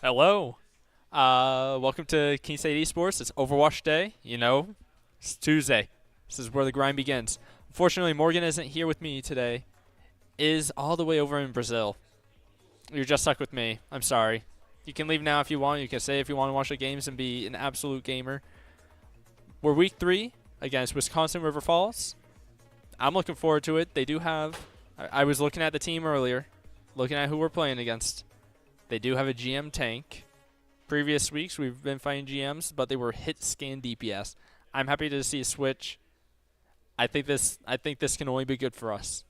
Hello. Welcome to Keene State Esports. It's Overwatch Day. It's Tuesday. This is where the grind begins. Unfortunately, Morgan isn't here with me today. Is all the way over in Brazil. You're just stuck with me. I'm sorry. You can leave now if you want. You can stay if you want to watch the games and be an absolute gamer. We're week 3 against Wisconsin River Falls. I'm looking forward to it. They do have. I was looking at the team earlier, looking at who we're playing against. They do have a GM tank. Previous weeks we've been fighting GMs, but they were hit scan DPS. I'm happy to see a switch. I think this can only be good for us.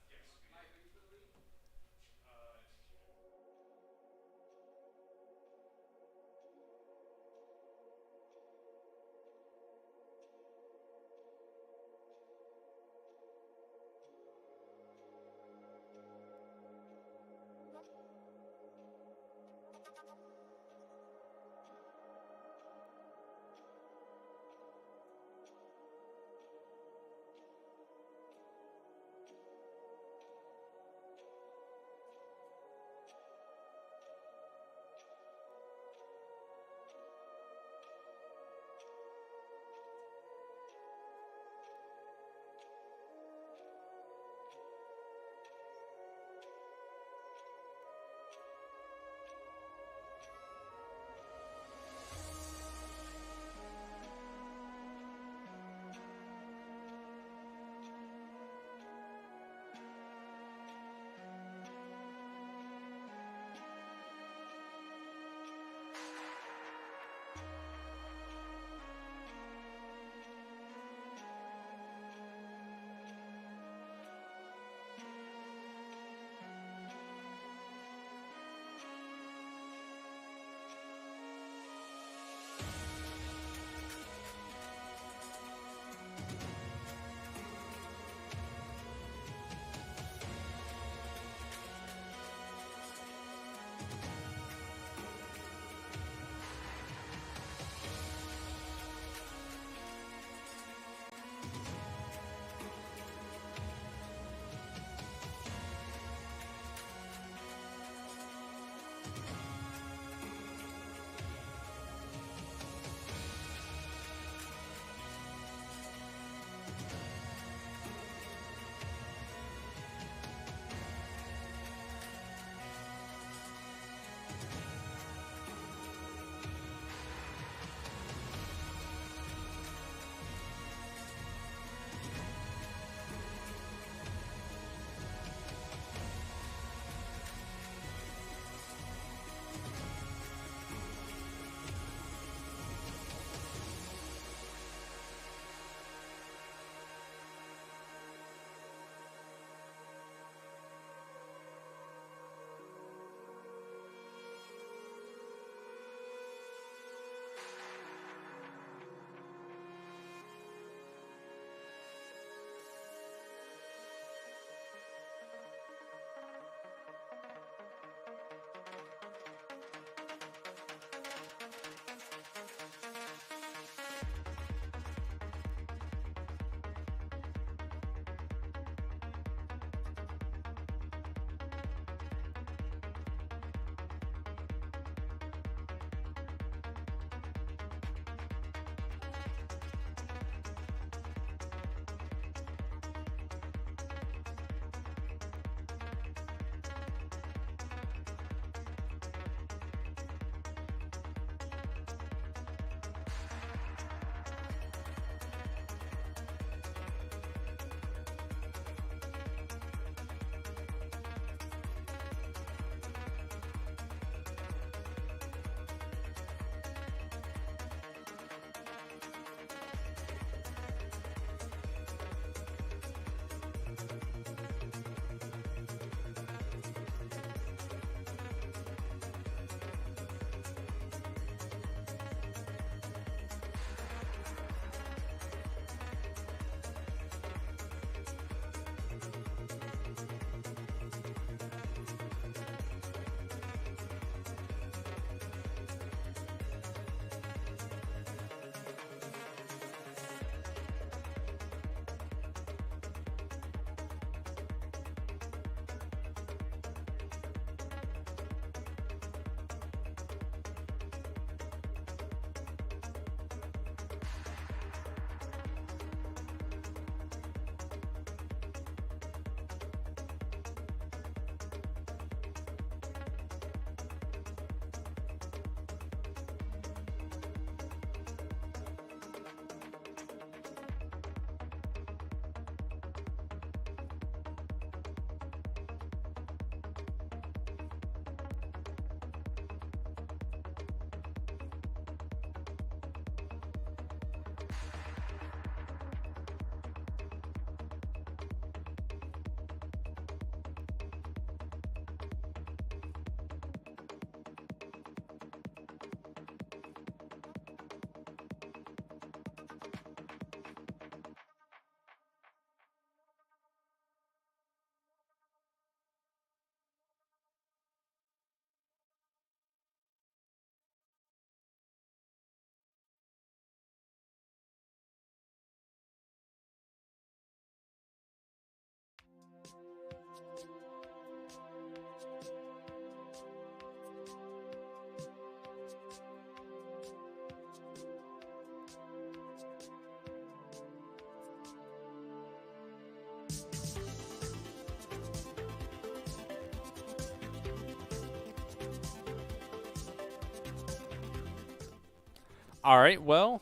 All right. Well,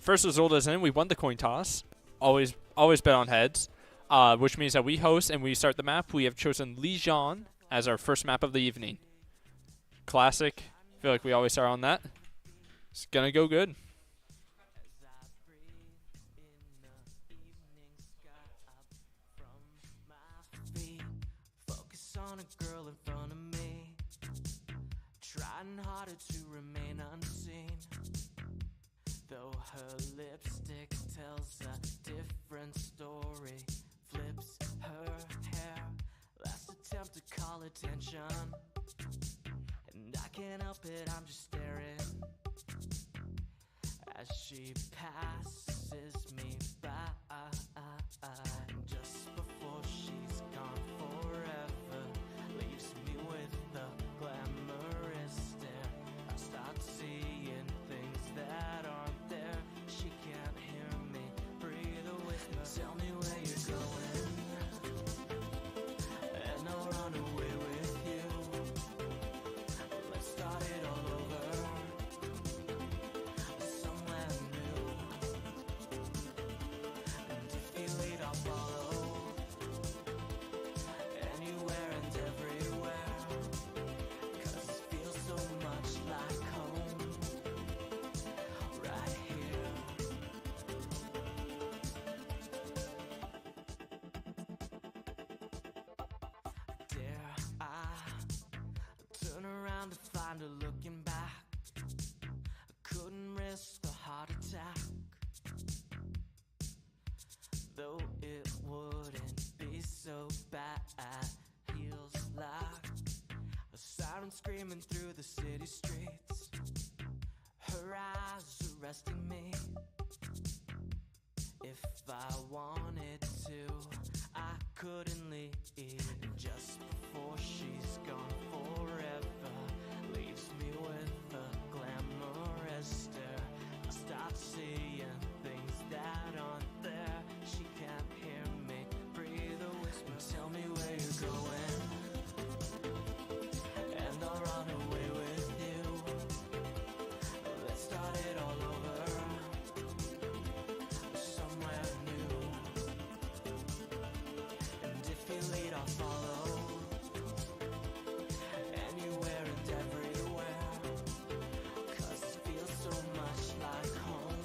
first result is in. We won the coin toss. Always bet on heads, which means that we host and we start the map. We have chosen Legion as our first map of the evening. Classic. I feel like we always start on that. It's gonna go good. Focus on a girl in front of me, trying harder to remain unseen. Though her lipstick tells a different story, flips her hair, last attempt to call attention, and I can't help it, I'm just staring as she passes me by, just before she's gone forever, leaves me with a glamorous stare. I start seeing things that aren't there. She can't hear me breathe a whisper. Tell me where you're going, and I'll run away with you. Let's start it all over, somewhere new. And if you lead, I'll follow, anywhere and everywhere. 'Cause it feels so much like home, right here. Dare I turn around to find her looking back? I couldn't risk the heart attack, though it wouldn't be so bad. Heels like a siren screaming through the city streets, her eyes arresting me. If I wanted to, I couldn't leave. And just before she's gone forever, leaves me with a glamorous stare. I start seeing things that aren't there. She can't hear me breathe a whisper. Tell me where you're going, and I'll run away with you. Let's start it all over, somewhere new. And if you lead, I'll follow, anywhere and everywhere. 'Cause it feels so much like home,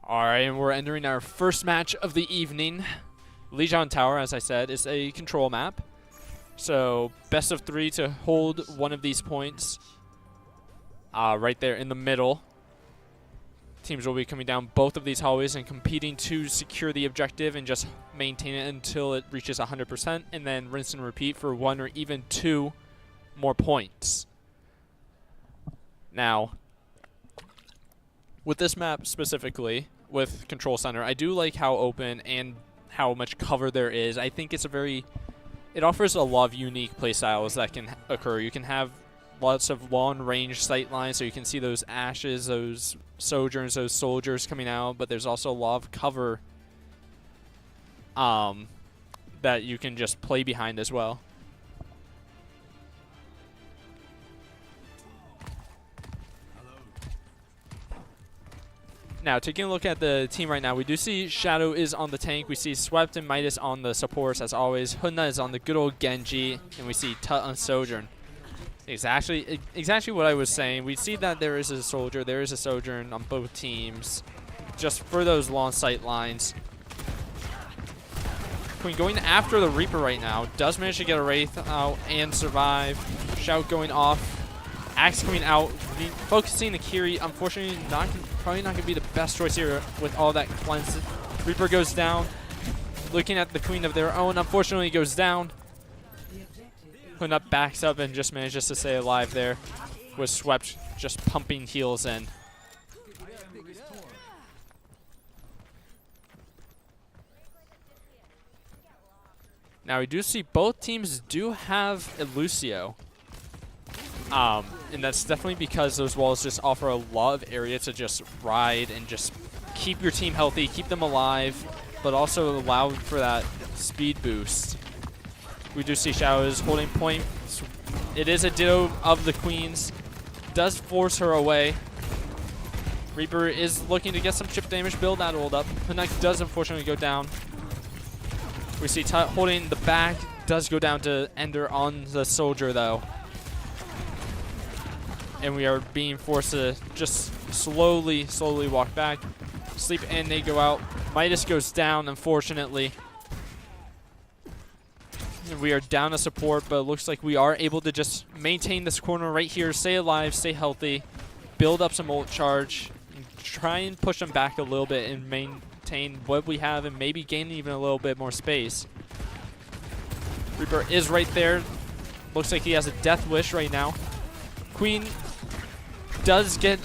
All right, and we're entering our first match of the evening. Legion Tower, as I said, is a control map. So best of 3 to hold one of these points. Right there in the middle. Teams will be coming down both of these hallways and competing to secure the objective and just maintain it until it reaches 100%, and then rinse and repeat for 1 or even 2 more points. Now, with this map specifically, with Control Center, I do like how open and how much cover there is. I think it's it offers a lot of unique play styles that can occur. You can have lots of long-range sight lines, so you can see those ashes, those sojourns, those soldiers coming out, but there's also a lot of cover that you can just play behind as well. Now, taking a look at the team right now, we do see Shadow is on the tank. We see Swept and Midas on the supports, as always. Hunna is on the good old Genji, and we see Tut on Sojourn. Exactly what I was saying. We see that there is a soldier, there is a Sojourn on both teams, just for those long sight lines. Queen going after the Reaper right now, does manage to get a Wraith out and survive. Shout going off. Axe Queen out, focusing the Kiri. Unfortunately, probably not going to be the best choice here with all that cleanse. Reaper goes down. Looking at the Queen of their own, unfortunately goes down. Hunna backs up and just manages to stay alive there, with Swept just pumping heals in. Now we do see both teams do have a Lucio. And that's definitely because those walls just offer a lot of area to just ride and just keep your team healthy, keep them alive, but also allow for that speed boost. We do see Shadow is holding point. It is a ditto of the Queen's. Does force her away. Reaper is looking to get some chip damage, build that ult up. Hunna does unfortunately go down. We see Tut holding the back. Does go down to Ender on the soldier though. And we are being forced to just slowly walk back. Sleep and they go out. Midas goes down, unfortunately. And we are down a support, but it looks like we are able to just maintain this corner right here, stay alive, stay healthy, build up some ult charge, and try and push them back a little bit and maintain what we have and maybe gain even a little bit more space. Reaper is right there. Looks like he has a death wish right now. Queen does get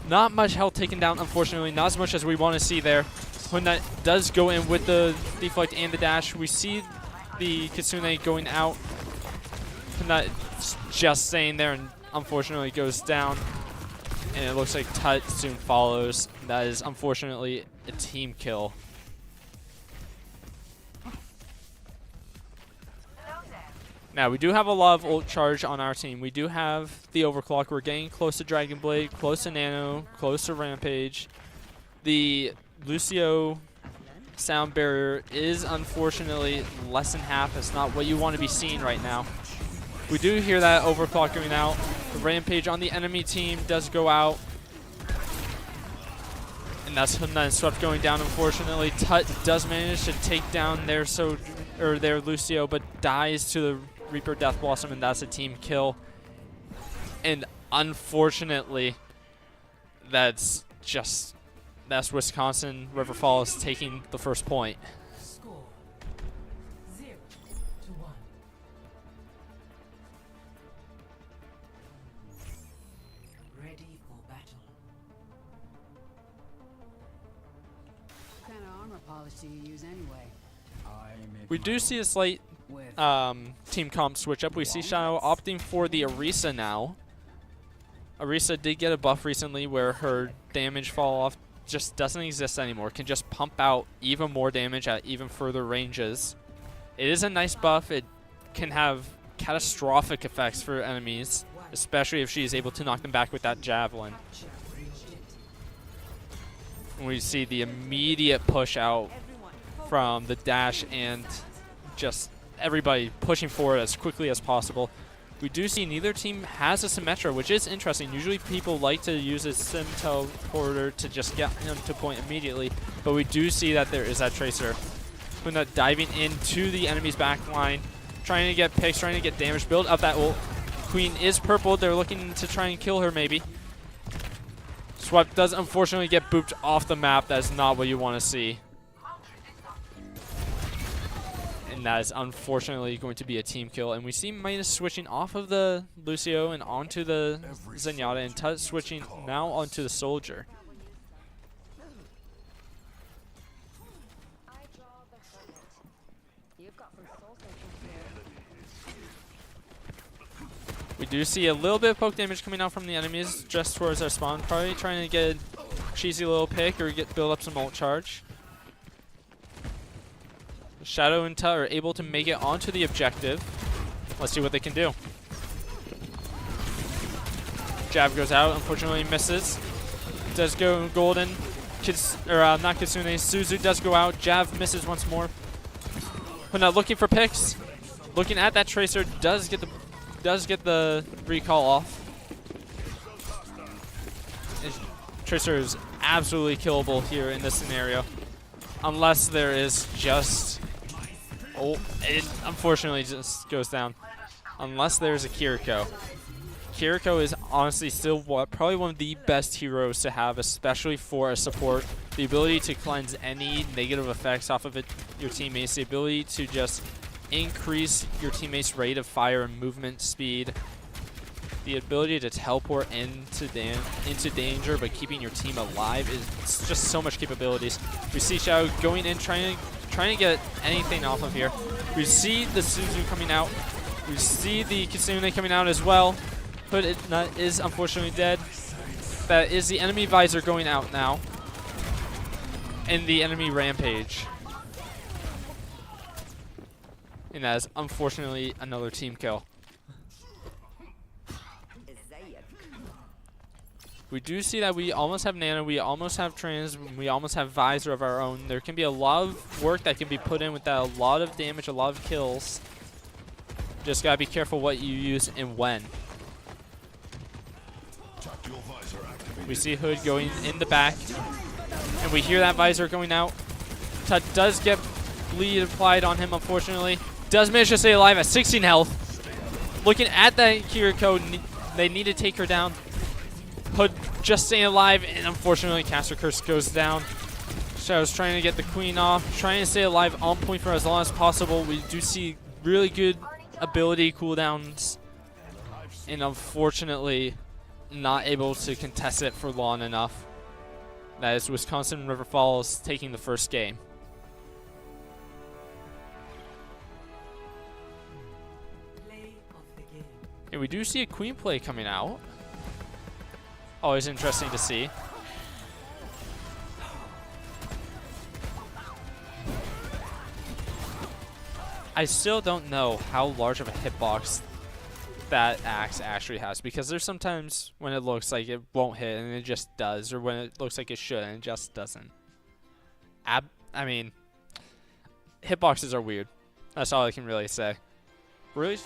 not much health taken down, unfortunately. Not as much as we want to see there. Hunna does go in with the deflect and the dash. We see the Kitsune going out. Hunna just staying there and unfortunately goes down. And it looks like Tut soon follows. That is unfortunately a team kill. Now, we do have a lot of ult charge on our team. We do have the overclock. We're getting close to Dragon Blade, close to Nano, close to Rampage. The Lucio sound barrier is unfortunately less than half. It's not what you want to be seeing right now. We do hear that overclock going out. The Rampage on the enemy team does go out. And that's Hunna and Swept going down, unfortunately. Tut does manage to take down their Lucio, but dies to the Reaper Death Blossom, and that's a team kill. And unfortunately, that's Wisconsin River Falls taking the first point. Score 0-1. Ready for battle. What kind of armor polish do you use anyway? We do see a slight team comp switch up. We see Shadow opting for the Orisa now. Orisa did get a buff recently where her damage fall off just doesn't exist anymore. Can just pump out even more damage at even further ranges. It is a nice buff. It can have catastrophic effects for enemies, especially if she is able to knock them back with that javelin. And we see the immediate push out from the dash and just everybody pushing forward as quickly as possible. We do see neither team has a Symmetra, which is interesting. Usually people like to use a Sim teleporter to just get into point immediately, but we do see that there is that Tracer. Huna diving into the enemy's back line, trying to get picks, trying to get damage, build up that ult. Queen is purple. They're looking to try and kill her maybe. Swept does unfortunately get booped off the map. That is not what you want to see. And that is unfortunately going to be a team kill. And we see Midas switching off of the Lucio and onto the Zenyatta, and Tut switching now onto the Soldier. We do see a little bit of poke damage coming out from the enemies just towards our spawn. Probably trying to get a cheesy little pick or build up some ult charge. Shadow and Tut are able to make it onto the objective. Let's see what they can do. Jab goes out, unfortunately misses. Does go golden. Not Kitsune, Suzu does go out. Jab misses once more. Huna looking for picks. Looking at that Tracer, does get the recall off. Tracer is absolutely killable here in this scenario. Unless there is just... Oh, it unfortunately just goes down. Unless there's a Kiriko. Kiriko is honestly still probably one of the best heroes to have, especially for a support. The ability to cleanse any negative effects off of your teammates. The ability to just increase your teammates' rate of fire and movement speed. The ability to teleport into danger but keeping your team alive is just so much capabilities. We see Shadow going in, trying to get anything off of here. We see the Suzu coming out. We see the Kitsune coming out as well. Hood is unfortunately dead. That is the enemy visor going out now. And the enemy Rampage. And that is unfortunately another team kill. We do see that we almost have Nano, we almost have Trans, we almost have Visor of our own. There can be a lot of work that can be put in with that, a lot of damage, a lot of kills. Just gotta be careful what you use and when. We see Hood going in the back, and we hear that Visor going out. Tut does get bleed applied on him, unfortunately. Does manage to stay alive at 16 health. Looking at that Kiriko, they need to take her down. Hood just staying alive, and unfortunately Caster Curse goes down. Shadow's trying to get the Queen off, trying to stay alive on point for as long as possible. We do see really good ability cooldowns, and unfortunately not able to contest it for long enough. That is Wisconsin River Falls taking the first game. And we do see a Queen play coming out. Always interesting to see. I still don't know how large of a hitbox that axe actually has, because there's sometimes when it looks like it won't hit and it just does, or when it looks like it should and it just doesn't. I mean, hitboxes are weird. That's all I can really say. Really?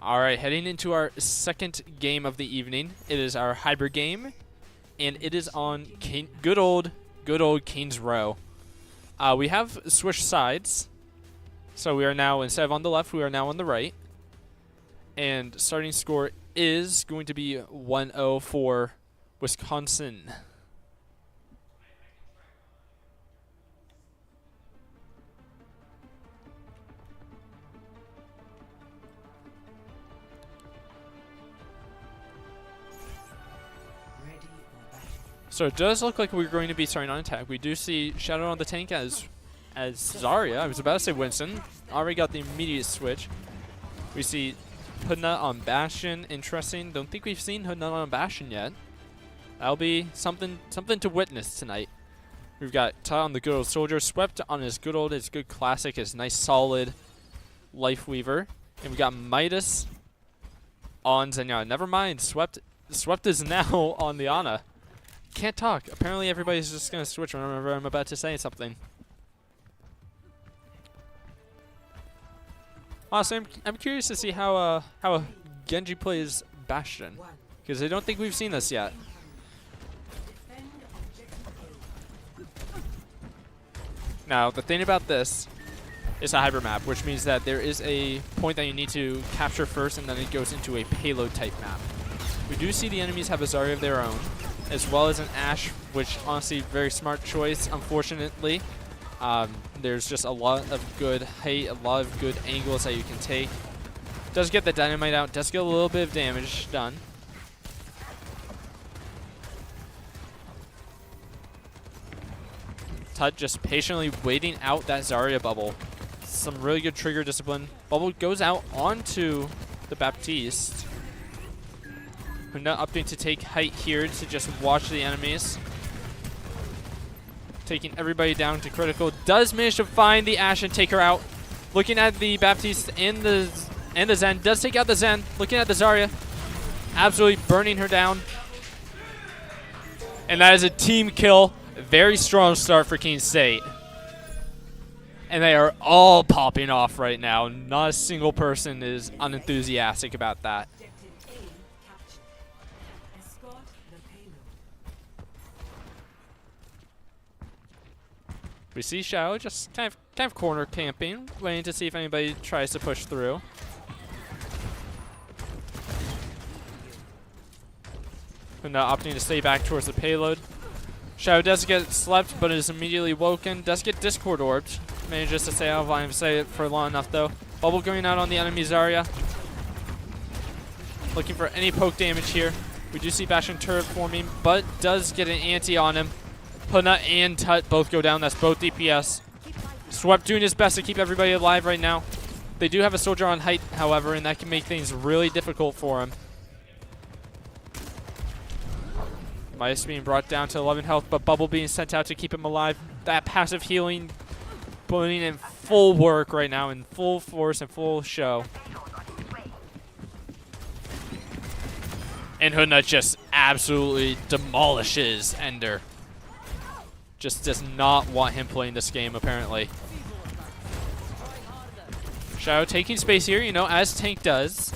All right, heading into our second game of the evening. It is our hybrid game, and it is on good old Keene's Row. We have switched sides, so we are now, instead of on the left, we are now on the right. And starting score is going to be 1-0 for Wisconsin. So it does look like we're going to be starting on attack. We do see Shadow on the tank as Zarya. I was about to say Winston. Already got the immediate switch. We see Hoodnut on Bastion. Interesting. Don't think we've seen Hoodnut on Bastion yet. That'll be something to witness tonight. We've got Tut on the good old Soldier. Swept on his good classic, his nice solid Life Weaver. And we got Midas on Zenyatta. Never mind. Swept is now on the Ana. Can't talk. Apparently everybody's just going to switch whenever I'm about to say something. Honestly, I'm curious to see how Genji plays Bastion, because I don't think we've seen this yet. Now, the thing about this is a hybrid map, which means that there is a point that you need to capture first, and then it goes into a payload type map. We do see the enemies have a Zarya of their own, as well as an Ashe, which honestly, very smart choice. Unfortunately, there's just a lot of good height, a lot of good angles that you can take. Does get the dynamite out, does get a little bit of damage done. Tut just patiently waiting out that Zarya bubble. Some really good trigger discipline. Bubble goes out onto the Baptiste. We're not opting to take height here to just watch the enemies. Taking everybody down to critical. Does manage to find the Ashe and take her out. Looking at the Baptiste and the Zen. Does take out the Zen. Looking at the Zarya. Absolutely burning her down. And that is a team kill. A very strong start for Keene State. And they are all popping off right now. Not a single person is unenthusiastic about that. We see Shadow just kind of corner camping, waiting to see if anybody tries to push through. And now opting to stay back towards the payload. Shadow does get slept, but is immediately woken. Does get Discord orbed. Manages to stay out of line of sight for long enough though. Bubble going out on the enemy Zarya. Looking for any poke damage here. We do see Bastion turret forming, but does get an anti on him. Hoodnut and Tut both go down. That's both DPS. Swept doing his best to keep everybody alive right now. They do have a soldier on height, however, and that can make things really difficult for him. Midas being brought down to 11 health, but Bubble being sent out to keep him alive. That passive healing putting in full work right now, in full force and full show. And Hoodnut just absolutely demolishes Ender. Just does not want him playing this game, apparently. Shadow taking space here, you know, as Tank does.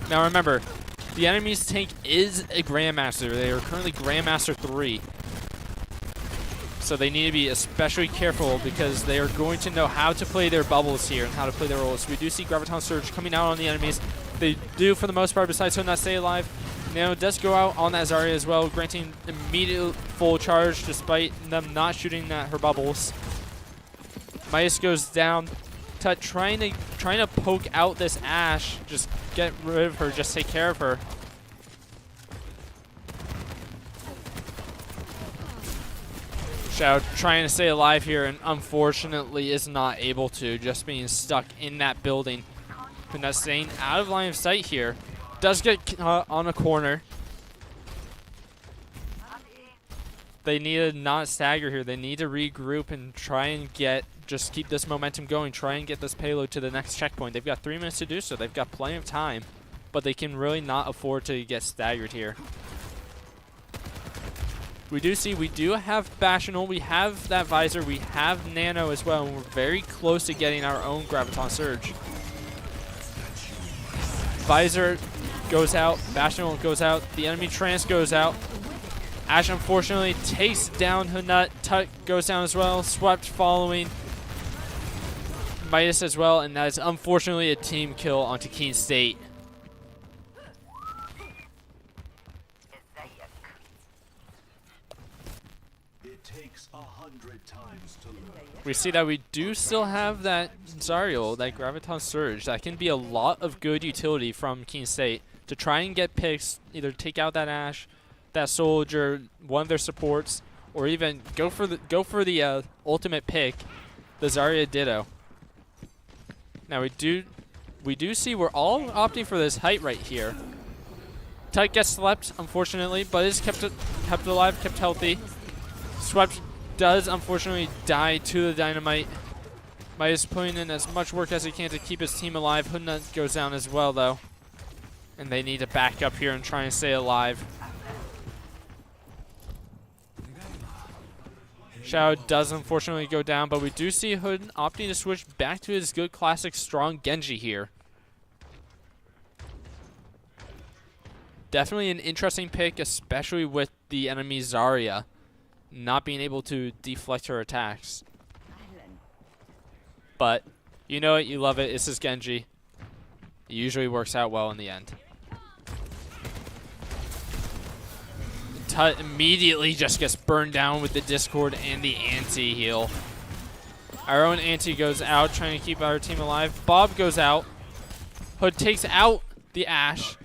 Now remember, the enemy's tank is a Grandmaster. They are currently Grandmaster 3. So they need to be especially careful because they are going to know how to play their bubbles here and how to play their roles. We do see Graviton Surge coming out on the enemies. They do, for the most part, besides Hoodnut, stay alive. Now does go out on that Zarya as well, granting immediate full charge despite them not shooting at her bubbles. Midas goes down. Tut trying to poke out this Ashe. Just get rid of her, just take care of her. Shadow trying to stay alive here and unfortunately is not able to, just being stuck in that building. And that's staying out of line of sight here. Does get on a corner. They need to not stagger here. They need to regroup and try and just keep this momentum going. Try and get this payload to the next checkpoint. They've got 3 minutes to do so. They've got plenty of time. But they can really not afford to get staggered here. We do have Bastional. We have that Visor. We have Nano as well. And we're very close to getting our own Graviton Surge. Visor goes out. Bastion goes out. The enemy trance goes out. Ash unfortunately takes down Hunut. Tut goes down as well. Swept following Midas as well. And that is unfortunately a team kill onto Keene State. We see that we do still have that Zariel, that Graviton Surge. That can be a lot of good utility from Keene State to try and get picks, either take out that Ashe, that Soldier, one of their supports, or even go for the ultimate pick, the Zarya Ditto. Now we do see we're all opting for this height right here. Tut gets slept, unfortunately, but is kept alive, kept healthy. Swept does unfortunately die to the dynamite. Midas putting in as much work as he can to keep his team alive. Hoodnut goes down as well though. And they need to back up here and try and stay alive. Shadow does unfortunately go down, but we do see Hood opting to switch back to his good classic strong Genji here. Definitely an interesting pick, especially with the enemy Zarya not being able to deflect her attacks. But you know it, you love it. This is Genji. It usually works out well in the end. Tut immediately just gets burned down with the Discord and the anti-heal. Our own anti goes out, trying to keep our team alive. Bob goes out. Hood takes out the Ashe.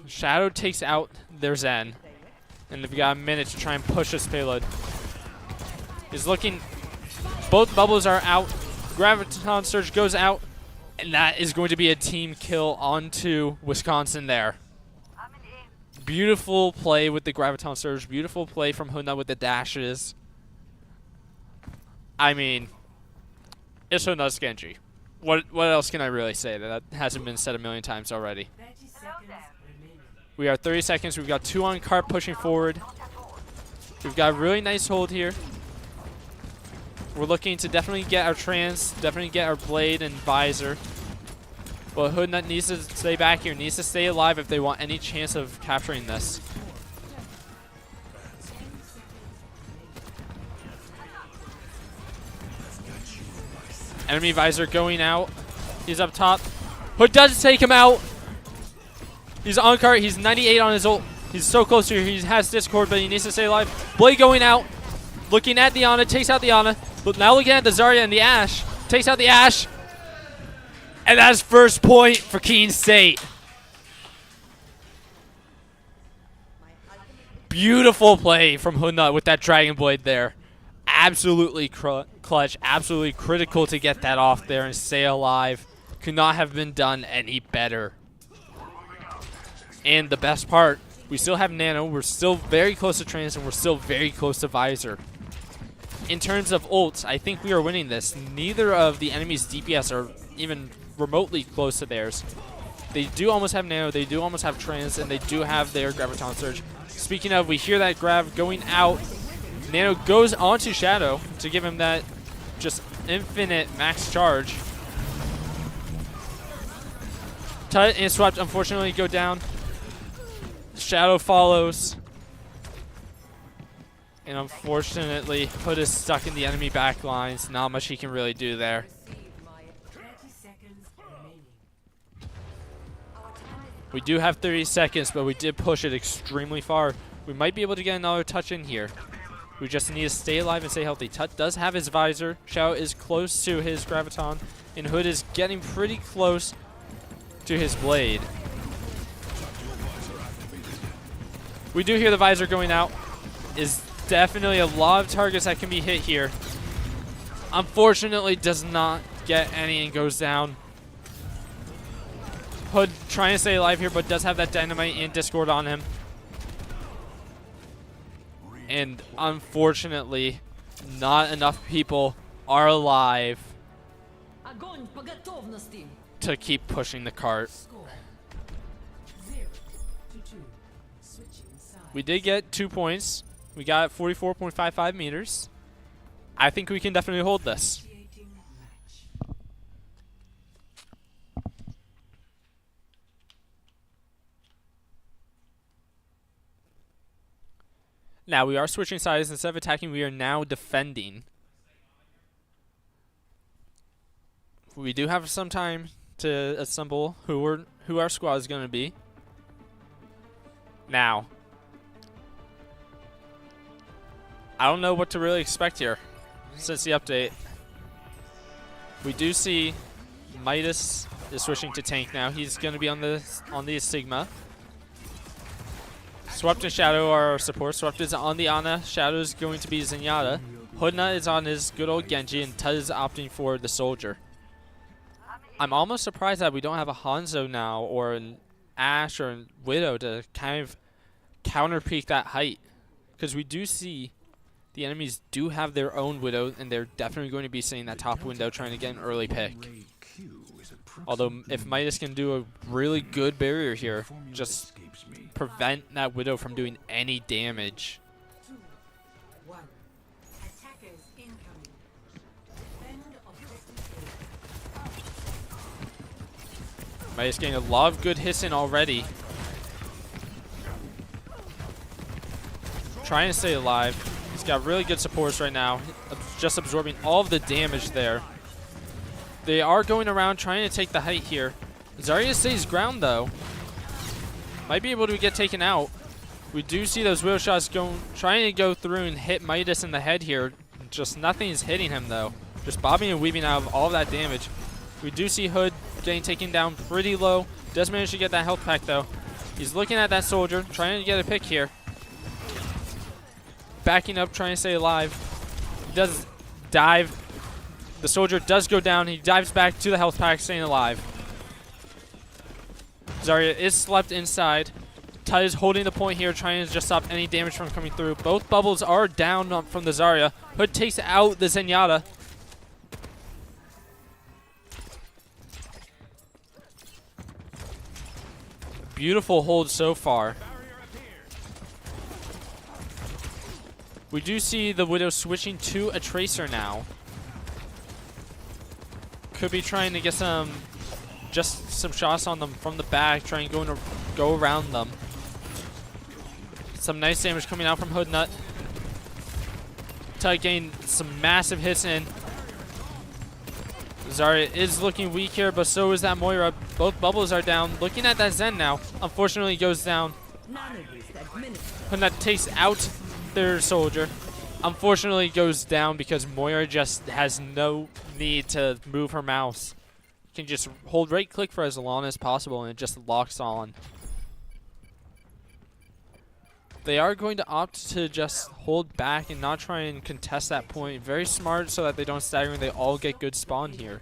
Shadow takes out their Zen. And they've got a minute to try and push this payload. He's looking. Both bubbles are out. Graviton Surge goes out. And that is going to be a team kill onto Wisconsin there. Beautiful play with the Graviton Surge. Beautiful play from Huna with the dashes. I mean, it's Huna's Genji. What else can I really say? That hasn't been said a million times already. We are 30 seconds. We've got 2 on cart pushing forward. We've got a really nice hold here. We're looking to definitely get our trance, definitely get our blade and visor. But Hoodnut needs to stay back here, needs to stay alive if they want any chance of capturing this. Enemy visor going out. He's up top. Hood does take him out. He's on cart. He's 98 on his ult. He's so close here. He has Discord, but he needs to stay alive. Blade going out. Looking at the Ana. Takes out the Ana. But now looking at the Zarya and the Ashe. Takes out the Ashe. And that's first point for Keene State. Beautiful play from Hoodnut with that Dragon Blade there. Absolutely clutch. Absolutely critical to get that off there and stay alive. Could not have been done any better. And the best part, we still have Nano. We're still very close to Trance, and we're still very close to Visor. In terms of ults, I think we are winning this. Neither of the enemy's DPS are even remotely close to theirs. They do almost have Nano, they do almost have Trance, and they do have their Graviton Surge. Speaking of, we hear that Grav going out. Nano goes onto Shadow to give him that just infinite max charge. Tut and Swept unfortunately go down. Shadow follows. And unfortunately, Hood is stuck in the enemy back lines. Not much he can really do there. We do have 30 seconds, but we did push it extremely far. We might be able to get another touch in here. We just need to stay alive and stay healthy. Tut does have his visor. Shadow is close to his Graviton. And Hood is getting pretty close to his blade. We do hear the visor going out. Is definitely a lot of targets that can be hit here. Unfortunately, does not get any and goes down. Hood trying to stay alive here, but does have that dynamite and Discord on him. And unfortunately, not enough people are alive to keep pushing the cart. We did get 2 points. We got 44.55 meters. I think we can definitely hold this. Now we are switching sides. Instead of attacking, we are now defending. We do have some time to assemble who our squad is going to be. Now, I don't know what to really expect here since the update. We do see Midas is switching to tank now. He's going to be on the Sigma. Swept and Shadow are our support. Swept is on the Ana. Shadow is going to be Zenyatta. Hoodnut is on his good old Genji, and Tut is opting for the Soldier. I'm almost surprised that we don't have a Hanzo now, or an Ashe, or a Widow to kind of counter-peak that height. Because we do see the enemies do have their own Widow, and they're definitely going to be sitting in that top window trying to get an early pick. Although, if Midas can do a really good barrier here, just prevent that Widow from doing any damage. 2, 1. Attackers incoming. Defend objective A. Midas getting a lot of good hits in already. Trying to stay alive. He's got really good supports right now. Just absorbing all of the damage there. They are going around trying to take the height here. Zarya stays ground though. Might be able to get taken out. We do see those wheel shots trying to go through and hit Midas in the head here. Just nothing is hitting him though. Just bobbing and weaving out of all of that damage. We do see Hood getting taken down pretty low. Does manage to get that health pack though. He's looking at that Soldier, trying to get a pick here. Backing up, trying to stay alive. He does dive. The Soldier does go down. He dives back to the health pack, staying alive. Zarya is slept inside. Tut is holding the point here, trying to just stop any damage from coming through. Both bubbles are down from the Zarya. Hood takes out the Zenyatta. Beautiful hold so far. We do see the Widow switching to a Tracer now. Could be trying to get some shots on them from the back, trying to go around them. Some nice damage coming out from Hoodnut. Tut getting some massive hits in. Zarya is looking weak here, but so is that Moira. Both bubbles are down. Looking at that Zen now. Unfortunately, goes down. Hoodnut takes out their Soldier. Unfortunately, goes down because Moira just has no need to move her mouse. You can just hold right click for as long as possible and it just locks on. They are going to opt to just hold back and not try and contest that point. Very smart so that they don't stagger and they all get good spawn here.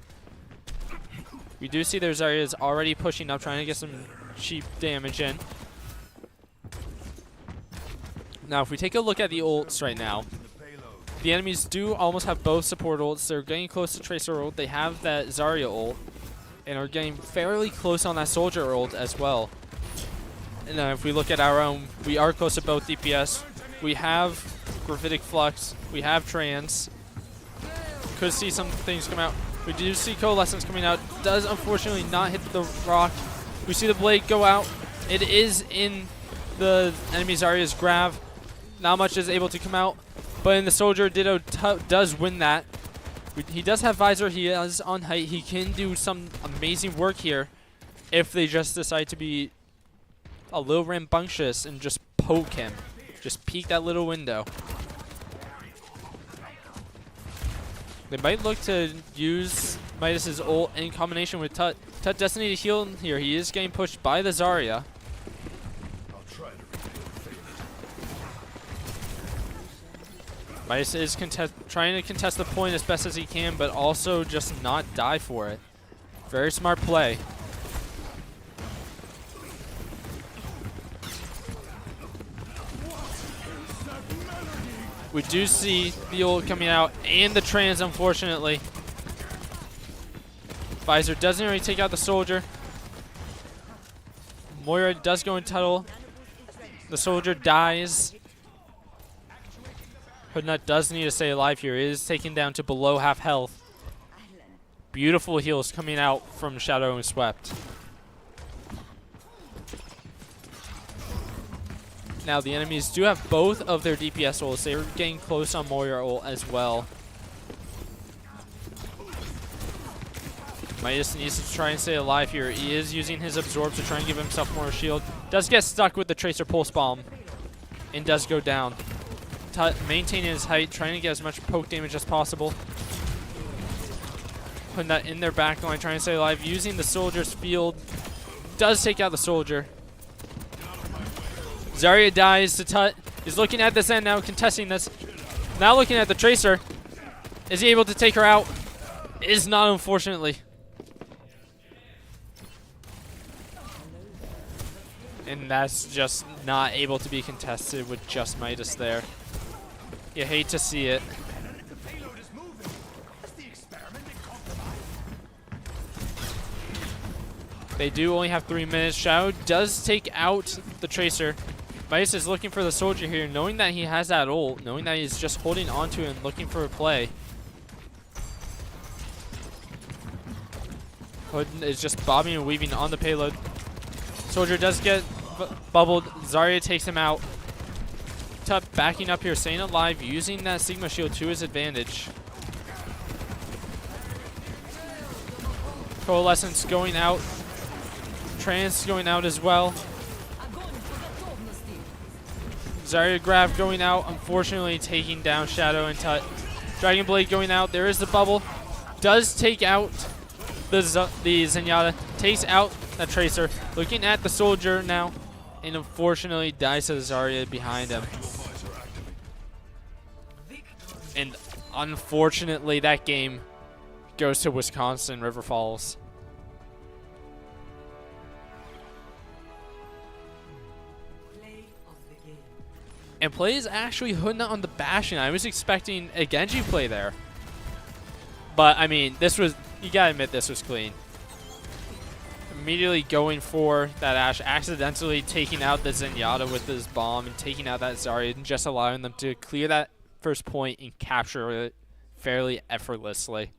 We do see their Zarya is already pushing up, trying to get some cheap damage in. Now, if we take a look at the ults right now, the enemies do almost have both support ults. They're getting close to Tracer ult. They have that Zarya ult, and are getting fairly close on that Soldier ult as well. And if we look at our own, we are close to both DPS. We have Graphitic Flux. We have Trans. Could see some things come out. We do see Coalescence coming out. Does unfortunately not hit the rock. We see the blade go out. It is in the enemy Zarya's grab. Not much is able to come out. But in the Soldier, Ditto does win that. He does have Visor. He is on height. He can do some amazing work here if they just decide to be a little rambunctious and just poke him. Just peek that little window. They might look to use Midas's ult in combination with Tut. Tut does need to heal here. He is getting pushed by the Zarya. Midas is trying to contest the point as best as he can, but also just not die for it. Very smart play. We do see the ult coming out and the Trans, unfortunately. Visor doesn't really take out the Soldier. Moira does go in tunnel. The Soldier dies. Hoodnut does need to stay alive here. It is taken down to below half health. Beautiful heals coming out from Shadow and Swept. Now the enemies do have both of their DPS ults. They're getting close on Moira ult as well. Midas needs to try and stay alive here. He is using his absorb to try and give himself more shield. Does get stuck with the Tracer Pulse Bomb and does go down. Maintaining his height, trying to get as much poke damage as possible. Putting that in their back line, trying to stay alive. Using the Soldier's field. Does take out the Soldier. Zarya dies. The Tut is looking at this end now, contesting this. Now looking at the Tracer. Is he able to take her out? Is not, unfortunately. And that's just not able to be contested with just Midas there. You hate to see it. They do only have 3 minutes. Shadow does take out the Tracer. Midas is looking for the Soldier here, knowing that he has that ult, knowing that he's just holding onto it and looking for a play. Hood is just bobbing and weaving on the payload. Soldier does get bubbled. Zarya takes him out. Tut backing up here, staying alive, using that Sigma shield to his advantage. Coalescence going out. Trance going out as well. Zarya grab going out, unfortunately taking down Shadow and Tut. Dragon Blade going out. There is the bubble. Does take out the Zenyatta. Takes out the Tracer. Looking at the Soldier now. And unfortunately dies to the Zarya behind him. And unfortunately that game goes to Wisconsin River Falls. And play is actually Hoodnut on the Bastion. I was expecting a Genji play there. But, I mean, this was, you gotta admit, this was clean. Immediately going for that Ashe, accidentally taking out the Zenyatta with his bomb and taking out that Zarya and just allowing them to clear that first point and capture it fairly effortlessly.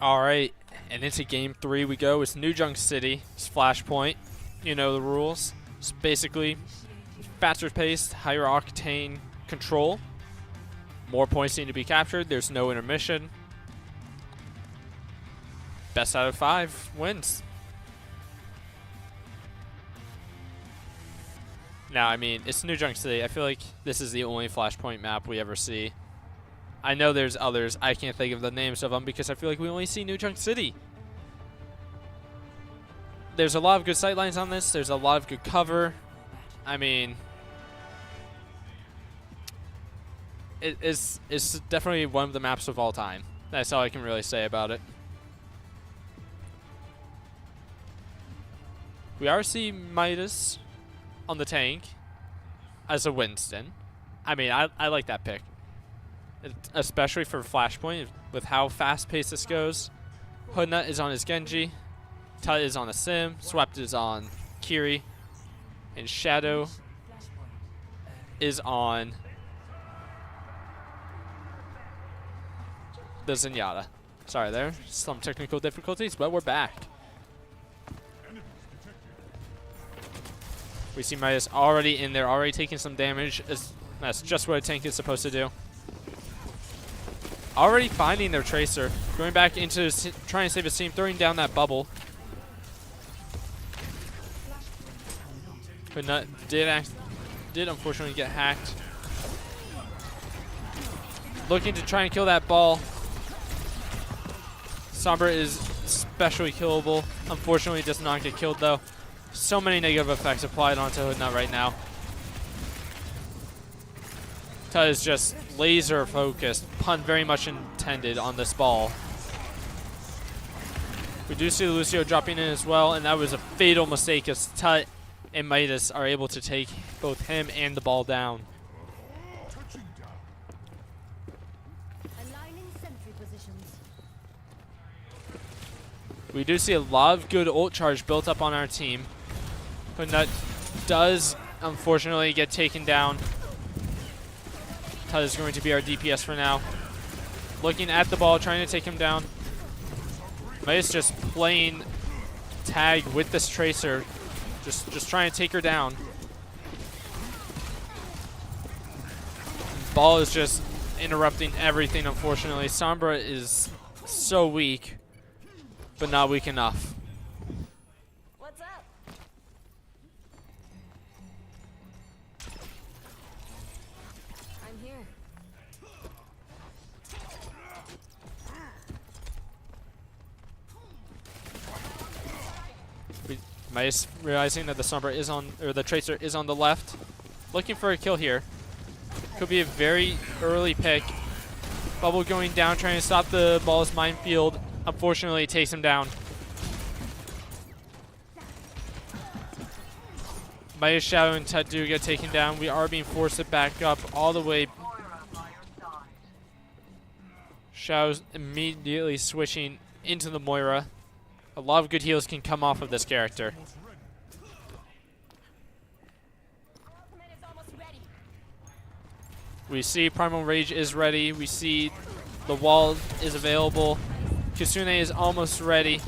All right, and into game 3 we go. It's New Junk City. It's Flashpoint. You know the rules. It's basically faster paced, higher octane control. More points need to be captured. There's no intermission. Best out of 5 wins. Now, I mean, it's New Junk City. I feel like this is the only Flashpoint map we ever see. I know there's others. I can't think of the names of them because I feel like we only see New Junk City. There's a lot of good sightlines on this. There's a lot of good cover. I mean, it's definitely one of the maps of all time. That's all I can really say about it. We already see Midas on the tank as a Winston. I mean, I like that pick, especially for Flashpoint with how fast-paced this goes. Hoodnut is on his Genji. Tut is on a Sim. Swept is on Kiri. And Shadow is on the Zenyatta. Sorry, there some technical difficulties, but we're back. We see Midas already in there, already taking some damage. That's just what a tank is supposed to do. Already finding their Tracer. Going back into trying to save his team, throwing down that bubble. But did unfortunately get hacked. Looking to try and kill that ball. Sombra is especially killable. Unfortunately, does not get killed though. So many negative effects applied onto Hoodnut right now. Tut is just laser focused. Pun very much intended on this ball. We do see Lucio dropping in as well, and that was a fatal mistake as Tut and Midas are able to take both him and the ball down. Aligning sentry positions. We do see a lot of good ult charge built up on our team. Hoodnut does unfortunately get taken down. Tut is going to be our DPS for now. Looking at the ball, trying to take him down. Midas just playing tag with this Tracer. Just trying to take her down. Ball is just interrupting everything, unfortunately. Sombra is so weak, but not weak enough. What's up? I'm here. Midas realizing that the Sombra is on, or the Tracer is on the left. Looking for a kill here. Could be a very early pick. Bubble going down, trying to stop the ball's minefield. Unfortunately, it takes him down. Midas, Shadow, and Tut do get taken down. We are being forced to back up all the way. Shadow's immediately switching into the Moira. A lot of good heals can come off of this character. We see Primal Rage is ready. We see the wall is available. Kisune is almost ready.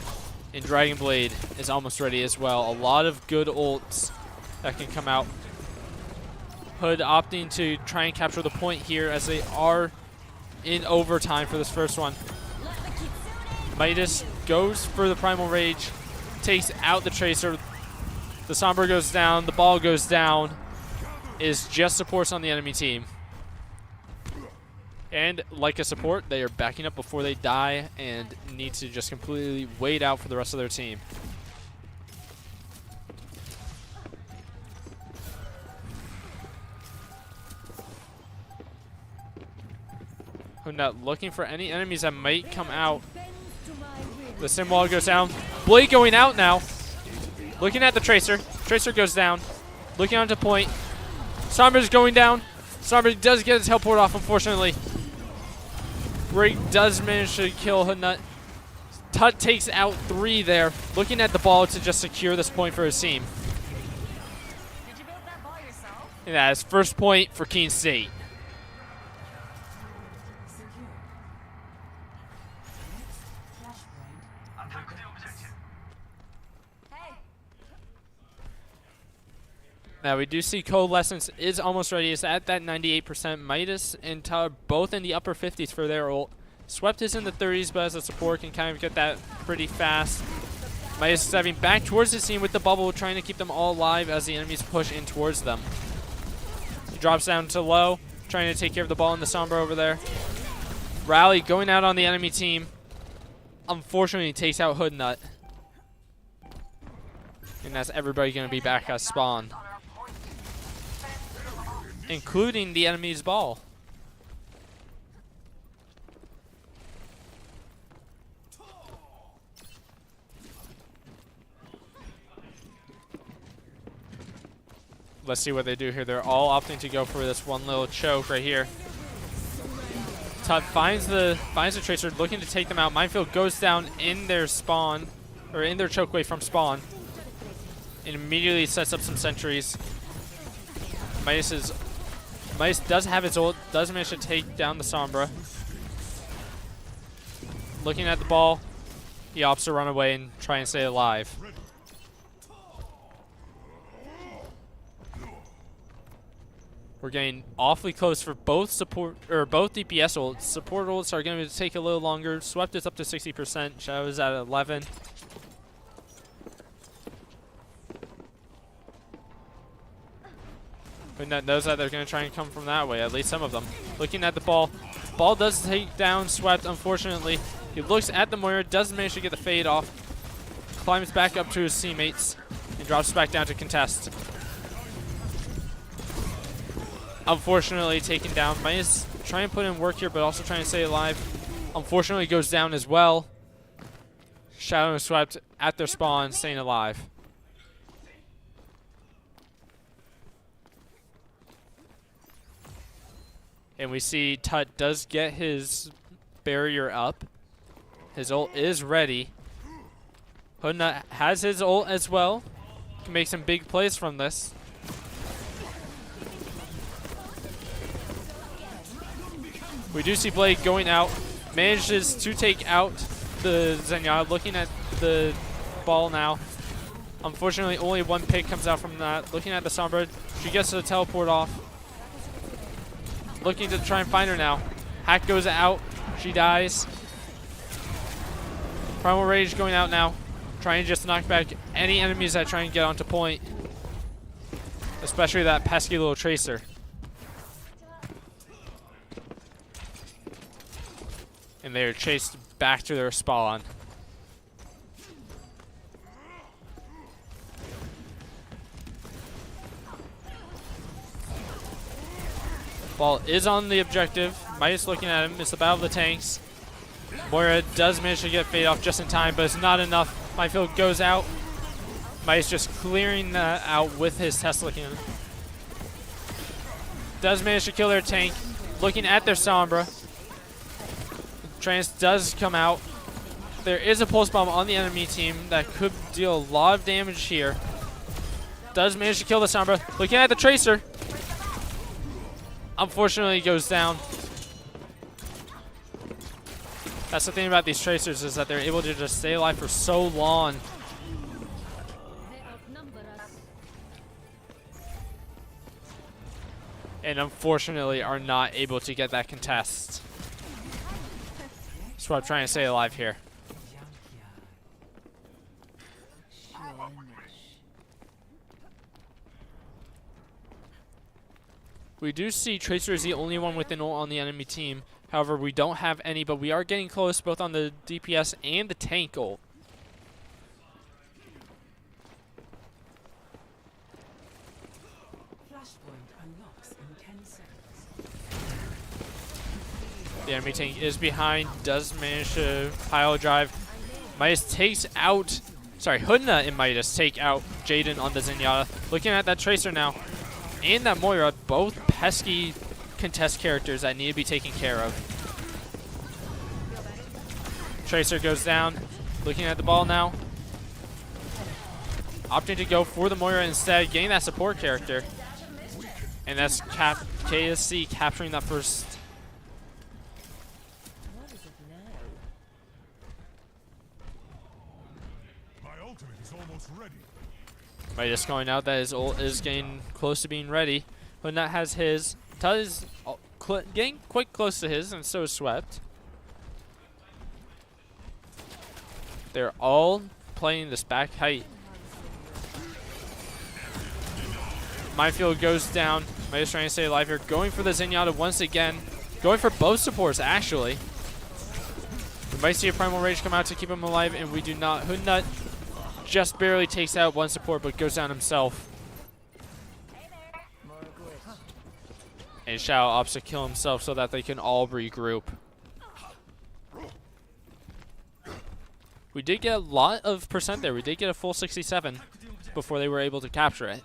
And Dragon Blade is almost ready as well. A lot of good ults that can come out. Hood opting to try and capture the point here as they are in overtime for this first one. Midas goes for the Primal Rage, takes out the Tracer. The Sombra goes down, the ball goes down. Is just supports on the enemy team. And like a support, they are backing up before they die and need to just completely wait out for the rest of their team. Not looking for any enemies that might come out. The Sim wall goes down. Blade going out now. Looking at the Tracer. Tracer goes down. Looking onto point. Sombra's going down. Sombra does get his teleport off, unfortunately. Brig does manage to kill Hoodnut. Tut takes out 3 there. Looking at the ball to just secure this point for his team. Did you build that ball yourself? And that is first point for Keene State. Now we do see Coalescence is almost ready. It's at that 98%. Midas and Tug both in the upper 50s for their ult. Swept is in the 30s, but as a support can kind of get that pretty fast. Midas is stepping back towards the scene with the bubble, trying to keep them all alive as the enemies push in towards them. He drops down to low, trying to take care of the ball in the Sombra over there. Rally going out on the enemy team. Unfortunately, takes out Hoodnut. And that's everybody going to be back at spawn, including the enemy's ball. Let's see what they do here. They're all opting to go for this one little choke right here. Tut finds the Tracer, looking to take them out. Minefield goes down in their spawn, or in their chokeway from spawn, and immediately sets up some sentries. Midas does have his ult, does manage to take down the Sombra. Looking at the ball, he opts to run away and try and stay alive. We're getting awfully close for both support or both DPS ults. Support ults are going to take a little longer. Swept is up to 60%. Shadow is at 11. Hoodnut knows that they're going to try and come from that way, at least some of them. Looking at the ball. Ball does take down Swept, unfortunately. He looks at the Moira, does manage to get the fade off. Climbs back up to his teammates and drops back down to contest. Unfortunately taken down. Might try and put in work here, but also trying to stay alive. Unfortunately goes down as well. Shadow and Swept at their spawn, staying alive. And we see Tut does get his barrier up. His ult is ready. Hoodnut has his ult as well. Can make some big plays from this. We do see Blade going out. Manages to take out the Zenyatta. Looking at the ball now. Unfortunately, only one pick comes out from that. Looking at the Sombra. She gets to teleport off. Looking to try and find her now. Hack goes out. She dies. Primal Rage going out now. Trying to just knock back any enemies that try and get onto point. Especially that pesky little Tracer. And they are chased back to their spawn. Ball is on the objective. Midas looking at him. It's the battle of the tanks. Moira does manage to get fade off just in time, but it's not enough. Minefield goes out. Midas just clearing that out with his Tesla cannon. Does manage to kill their tank. Looking at their Sombra. Trance does come out. There is a pulse bomb on the enemy team that could deal a lot of damage here. Does manage to kill the Sombra. Looking at the Tracer. Unfortunately, goes down. That's the thing about these Tracers, is that they're able to just stay alive for so long. And unfortunately are not able to get that contest. That's what I'm trying to stay alive here. We do see Tracer is the only one with an ult on the enemy team. However, we don't have any, but we are getting close both on the DPS and the tank ult. The enemy tank is behind, does manage to pile drive. Midas takes out, Hoodnut and Midas take out Jaden on the Zenyatta. Looking at that Tracer now, and that Moira, both pesky contest characters that need to be taken care of. Tracer goes down, looking at the ball now. Opting to go for the Moira instead, getting that support character. And that's KSC capturing that first. My ultimate is almost ready. Right, just going out that his ult is getting close to being ready. Hoodnut has his. Tut is getting quite close to his, and so is Swept. They're all playing this back height. Minefield goes down. Midas trying to stay alive here. Going for the Zenyatta once again. Going for both supports, actually. We might see a Primal Rage come out to keep him alive, and we do not. Hoodnut just barely takes out one support, but goes down himself. And Shao opts to kill himself so that they can all regroup. We did get a lot of percent there. We did get a full 67 before they were able to capture it.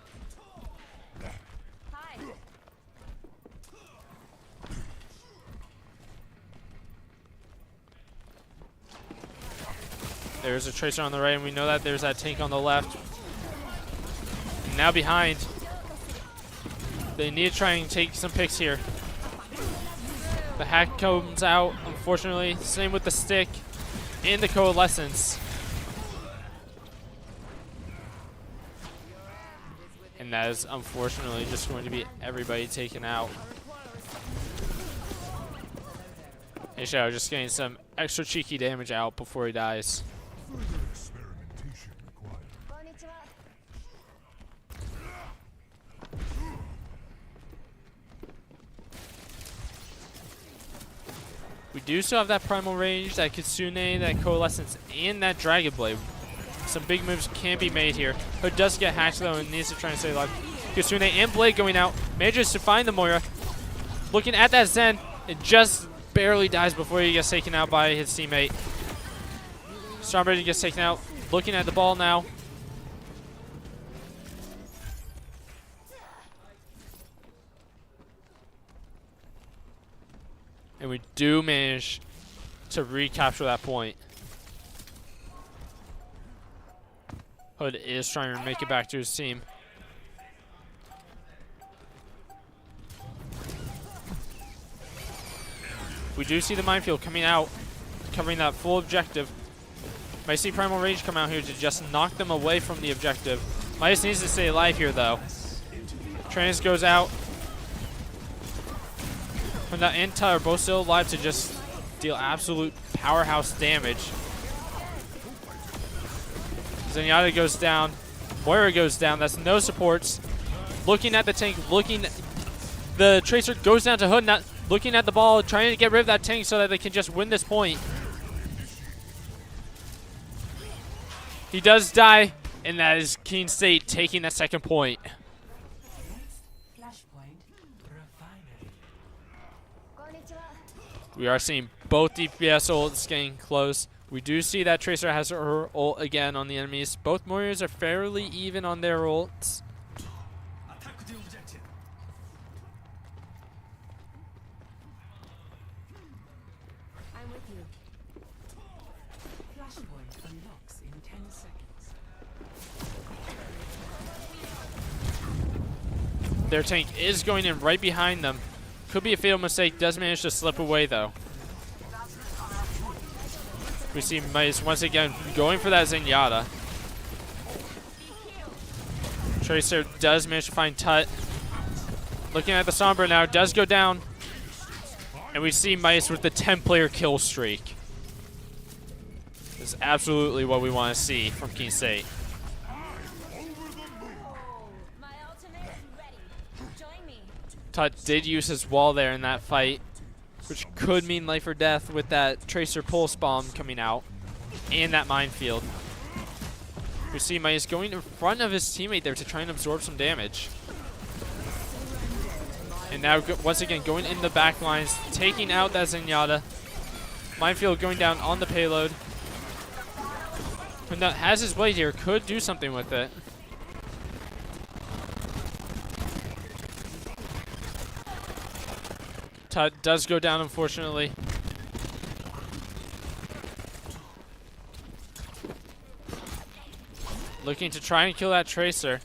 There's a Tracer on the right, and we know that there's that tank on the left. And now behind. They need to try and take some picks here. The hack comes out, unfortunately. Same with the stick and the coalescence. And that is unfortunately just going to be everybody taken out. And Shadow just getting some extra cheeky damage out before he dies. We do still have that Primal Rage, that Kitsune, that Coalescence, and that Dragon Blade. Some big moves can be made here. Hood does get hacked though and needs to try and stay alive. Kitsune and Blade going out. Manages to find the Moira. Looking at that Zen. It just barely dies before he gets taken out by his teammate. Stormbreaker gets taken out. Looking at the ball now. And we do manage to recapture that point. Hood is trying to make it back to his team. We do see the minefield coming out, covering that full objective. Might see Primal Rage come out here to just knock them away from the objective. Midas needs to stay alive here though. Trans goes out. When that and Tut are both still alive to just deal absolute powerhouse damage. Zenyatta goes down. Moira goes down. That's no supports. Looking at the tank. The Tracer goes down to Hood. Not looking at the ball. Trying to get rid of that tank so that they can just win this point. He does die. And that is Keene State taking that second point. We are seeing both DPS ults getting close. We do see that Tracer has her ult again on the enemies. Both Warriors are fairly even on their ults. I'm with you. Flashpoint unlocks in 10 seconds. Their tank is going in right behind them. Could be a fatal mistake. Does manage to slip away though. We see Mice once again going for that Zenyatta. Tracer does manage to find Tut. Looking at the Sombra now, does go down. And we see Mice with the 10-player kill streak. This is absolutely what we want to see from Keene State. Tut did use his wall there in that fight, which could mean life or death with that Tracer Pulse Bomb coming out and that minefield. We see Mice going in front of his teammate there to try and absorb some damage. And now, once again, going in the back lines, taking out that Zenyatta. Minefield going down on the payload. When that has his blade here, could do something with it. Tut does go down, unfortunately. Looking to try and kill that Tracer.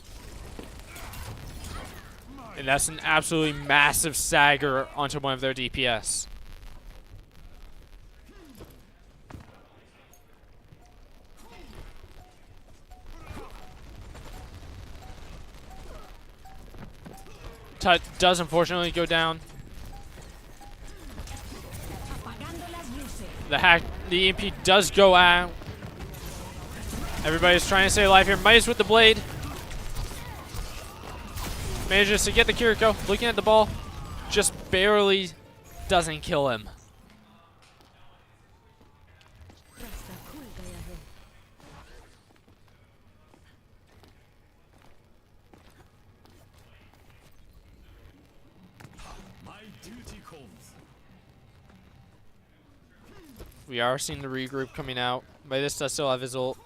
And that's an absolutely massive stagger onto one of their DPS. Tut does unfortunately go down. The EMP does go out. Everybody's trying to stay alive here. Midas with the blade. Manages to get the Kiriko. Looking at the ball. Just barely doesn't kill him. We are seeing the regroup coming out. Midas does still have his ult.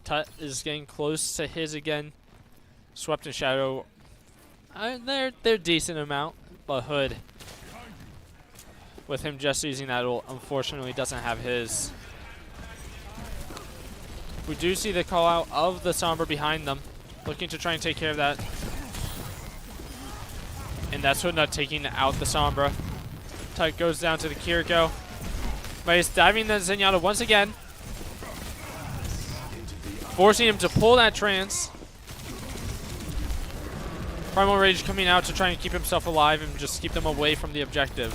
Tut is getting close to his again. Swept in Shadow. They're decent amount. But Hood, with him just using that ult, unfortunately doesn't have his. We do see the call out of the Sombra behind them. Looking to try and take care of that. And that's Hood not taking out the Sombra. Tut goes down to the Kiriko. Midas diving the Zenyatta once again. Forcing him to pull that trance. Primal Rage coming out to try and keep himself alive and just keep them away from the objective.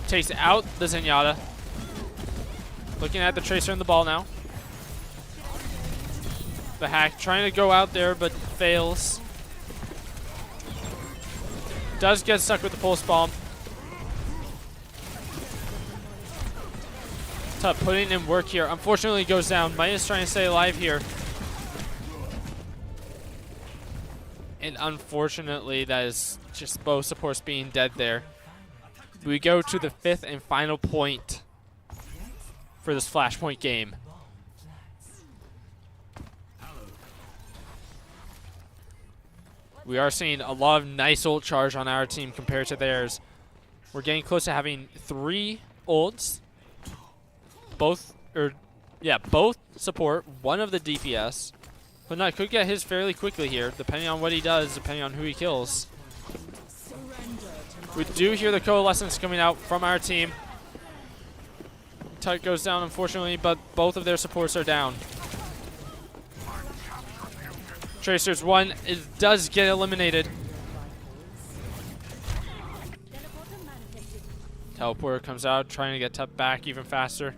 Takes out the Zenyatta. Looking at the Tracer and the ball now. The Hack trying to go out there but fails. Does get stuck with the Pulse Bomb. Tut putting in work here. Unfortunately goes down. Midas trying to stay alive here. And unfortunately that is just both supports being dead there. We go to the 5th and final point for this Flashpoint game. We are seeing a lot of nice ult charge on our team compared to theirs. We're getting close to having 3 ults. Both support, one of the DPS. But Nut could get his fairly quickly here, depending on what he does, depending on who he kills. We do hear the coalescence coming out from our team. Tut goes down, unfortunately, but both of their supports are down. Tracer's one does get eliminated. Teleporter comes out, trying to get Tut back even faster.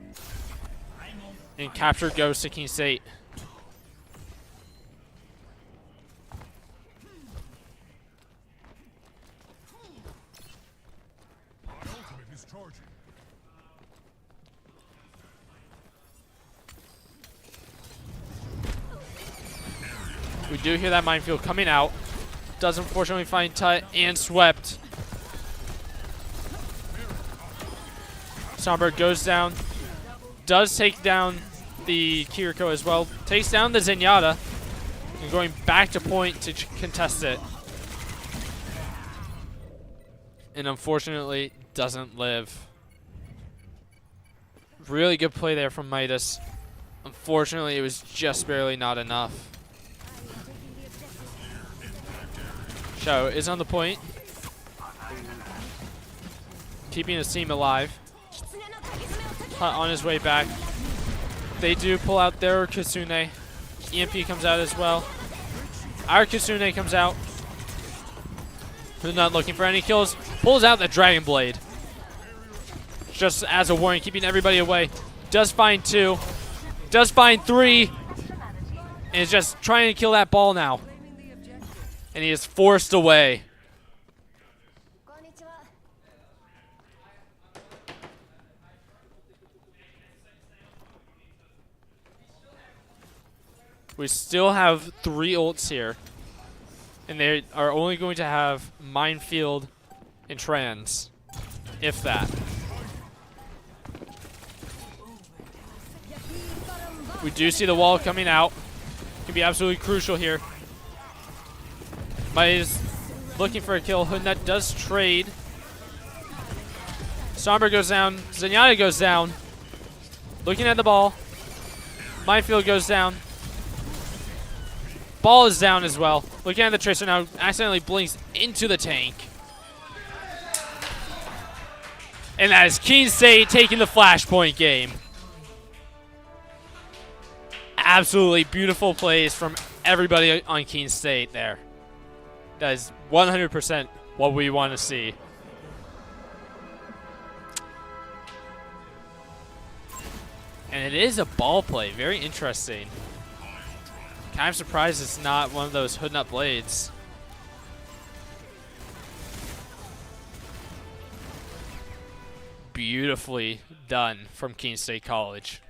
And capture goes to Keene State. We do hear that minefield coming out. Does unfortunately find Tut and swept. Sombra goes down. Does take down the Kiriko as well. Takes down the Zenyatta. And going back to point to contest it. And unfortunately doesn't live. Really good play there from Midas. Unfortunately it was just barely not enough. Shadow is on the point. Keeping his team alive. Tut on his way back. They do pull out their Kitsune. EMP comes out as well. Our Kitsune comes out. Who's not looking for any kills. Pulls out the Dragon Blade. Just as a warning, keeping everybody away. Does find 2. Does find 3. And is just trying to kill that ball now. And he is forced away. We still have 3 ults here. And they are only going to have Minefield and Trans. If that. We do see the wall coming out. Can be absolutely crucial here. Midas looking for a kill. Hoodnut does trade. Sombra goes down. Zenyatta goes down. Looking at the ball. Minefield goes down. Ball is down as well. Looking at the Tracer now. Accidentally blinks into the tank. And that is Keene State taking the Flashpoint game. Absolutely beautiful plays from everybody on Keene State there. That is 100% what we want to see. And it is a ball play. Very interesting. Kind of surprised it's not one of those hood nut blades. Beautifully done from Keene State College.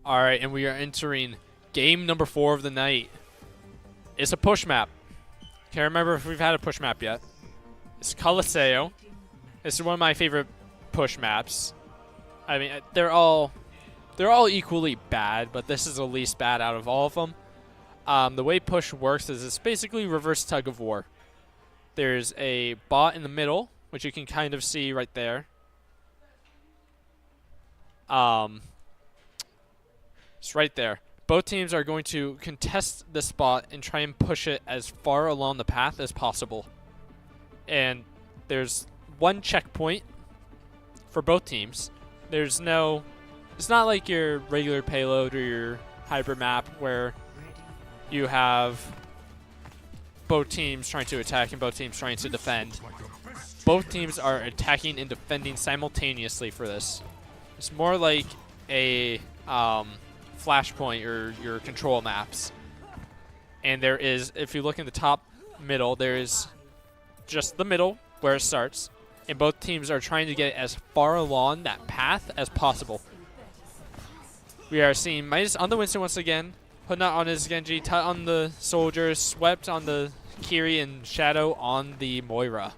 All right, and we are entering game number 4 of the night. It's a push map. Can't remember if we've had a push map yet. It's Coliseo. This is one of my favorite push maps. I mean, they're all equally bad, but this is the least bad out of all of them. The way push works is it's basically reverse tug of war. There's a bot in the middle, which you can kind of see right there. It's right there. Both teams are going to contest the spot and try and push it as far along the path as possible. And there's one checkpoint for both teams. It's not like your regular payload or your hybrid map where you have both teams trying to attack and both teams trying to defend. Both teams are attacking and defending simultaneously for this. It's more like a flashpoint or your control maps. And there is, if you look in the top middle, there is just the middle where it starts. And both teams are trying to get as far along that path as possible. We are seeing Midas on the Winston once again. Hoodnut on his Genji, Tut on the Soldier, Swept on the Kiri, and Shadow on the Moira.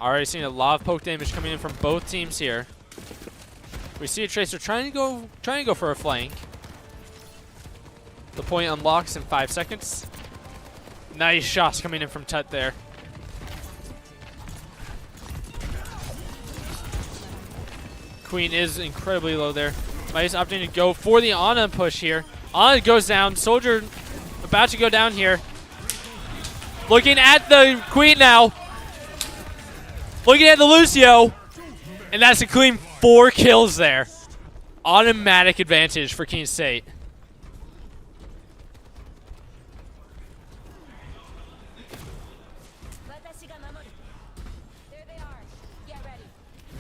Already seeing a lot of poke damage coming in from both teams here. We see a Tracer trying to go for a flank. The point unlocks in 5 seconds. Nice shots coming in from Tut there. Queen is incredibly low there. Midas opting to go for the Ana push here. Ana goes down. Soldier about to go down here. Looking at the Queen now. Looking at the Lucio. And that's a clean 4 kills there. Automatic advantage for Keene State.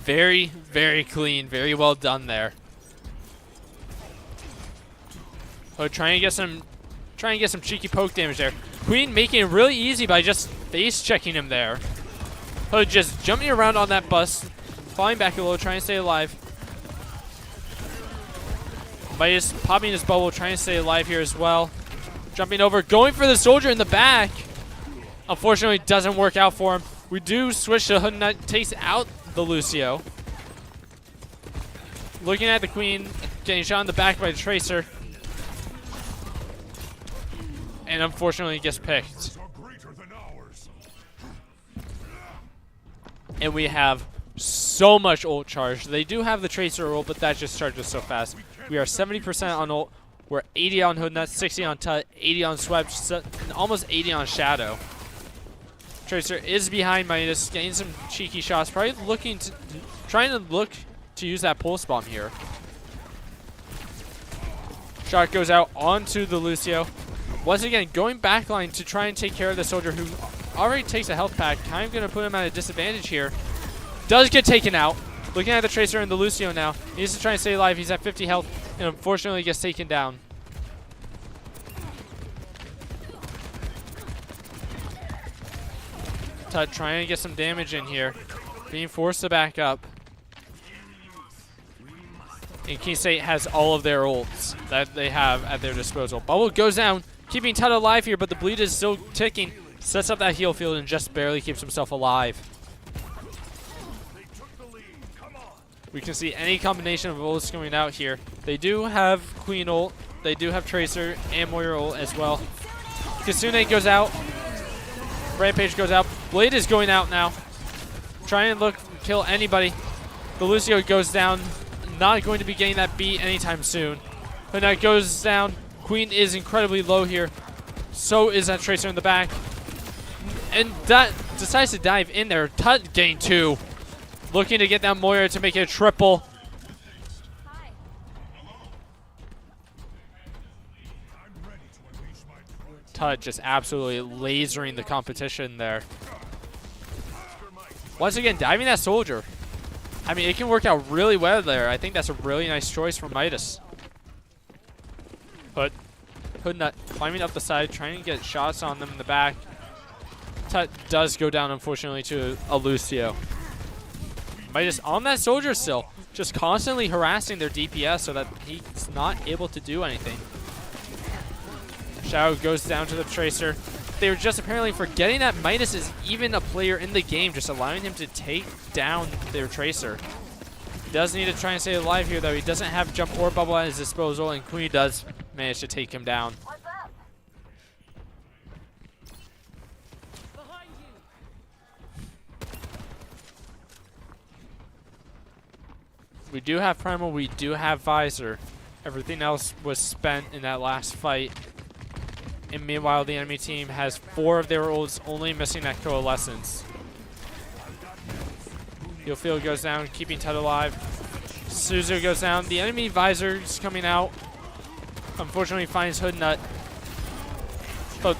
Very, very clean. Very well done there. Hood trying to get some cheeky poke damage there. Queen making it really easy by just face checking him there. Hood just jumping around on that bus, falling back a little, trying to stay alive. Midas popping his bubble, trying to stay alive here as well. Jumping over, going for the Soldier in the back. Unfortunately, doesn't work out for him. We do switch to Hood, and that takes out the Lucio. Looking at the Queen, getting shot in the back by the Tracer. And unfortunately gets picked. And we have so much ult charge. They do have the Tracer ult, but that just charges so fast. We are 70% on ult. We're 80 on Hoodnut, 60 on Tut, 80 on Swept, and almost 80 on Shadow. Tracer is behind Midas, getting some cheeky shots. Probably trying to look to use that pulse bomb here. Shot goes out onto the Lucio. Once again, going backline to try and take care of the Soldier who already takes a health pack. Kind of going to put him at a disadvantage here. Does get taken out. Looking at the Tracer and the Lucio now. He needs to try and stay alive. He's at 50 health and unfortunately gets taken down. Tut trying to get some damage in here. Being forced to back up. And Keene State has all of their ults that they have at their disposal. Bubble goes down, keeping Tut alive here, but the bleed is still ticking. Sets up that heal field and just barely keeps himself alive. We can see any combination of ults going out here. They do have Queen ult. They do have Tracer and Moira ult as well. Kasune goes out. Rampage goes out. Blade is going out now. Trying to kill anybody. The Lucio goes down. Not going to be getting that beat anytime soon. But now goes down. Queen is incredibly low here. So is that Tracer in the back. And that decides to dive in there. Tut getting 2. Looking to get that Moira to make it a triple. Tut just absolutely lasering the competition there. Once again, diving that Soldier. I mean, it can work out really well there. I think that's a really nice choice from Midas. But Hoodnut climbing up the side, trying to get shots on them in the back. Tut does go down, unfortunately, to a Lucio. Midas on that soldier still, just constantly harassing their DPS so that he's not able to do anything. Shadow goes down to the Tracer. They were just apparently forgetting that Midas is even a player in the game, just allowing him to take down their Tracer. He does need to try and stay alive here, though. He doesn't have jump or bubble at his disposal, and Queen does manage to take him down. We do have Primal, we do have Visor. Everything else was spent in that last fight. And meanwhile, the enemy team has 4 of their ults, only missing that Coalescence. Healfield goes down, keeping Tut alive. Suzu goes down. The enemy Visor is coming out. Unfortunately, finds Hood Nut. But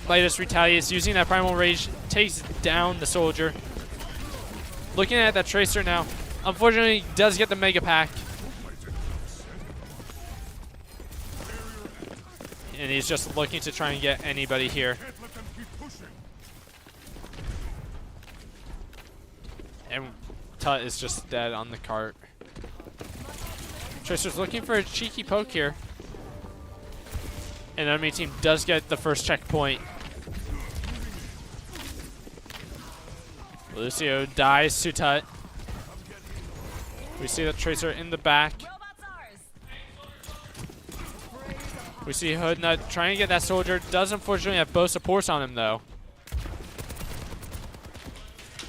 Midas retaliates, using that Primal Rage, takes down the soldier. Looking at that Tracer now. Unfortunately, does get the Mega Pack. And he's just looking to try and get anybody here. And Tut is just dead on the cart. Tracer's looking for a cheeky poke here. And the enemy team does get the first checkpoint. Lucio dies to Tut. We see the Tracer in the back. We see Hood Nut trying to get that soldier. Does unfortunately have both supports on him, though.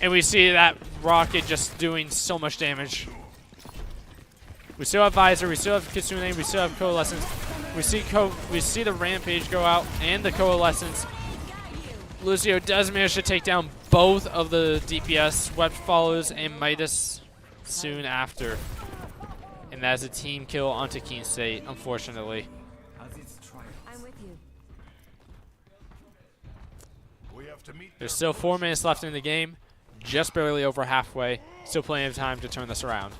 And we see that rocket just doing so much damage. We still have Visor. We still have Kitsune. We still have Coalescence. We see the Rampage go out and the Coalescence. Lucio does manage to take down both of the DPS. Wept follows, and Midas soon after. And that's a team kill onto Keene State, unfortunately. I'm with you. There's still 4 minutes left in the game, just barely over halfway. Still plenty of time to turn this around.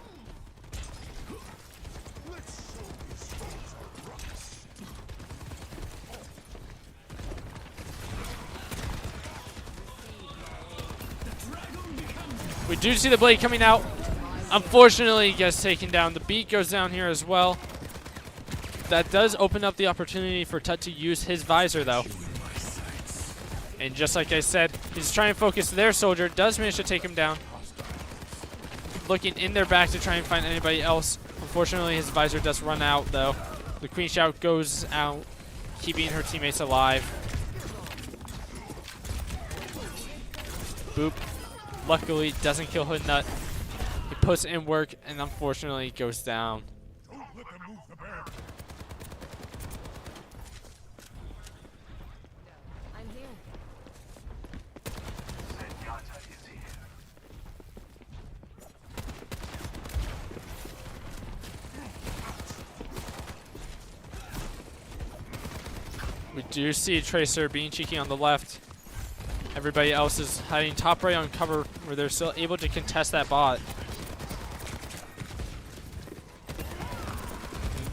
We do see the blade coming out. Unfortunately, he gets taken down. The beat goes down here as well. That does open up the opportunity for Tut to use his Visor, though. And just like I said, he's trying to focus their soldier. Does manage to take him down. Looking in their back to try and find anybody else. Unfortunately, his Visor does run out, though. The Queen Shout goes out, keeping her teammates alive. Boop. Luckily, doesn't kill Hood Nut. He puts in work and unfortunately goes down. I'm here. We do see Tracer being cheeky on the left. Everybody else is hiding top right on cover where they're still able to contest that bot.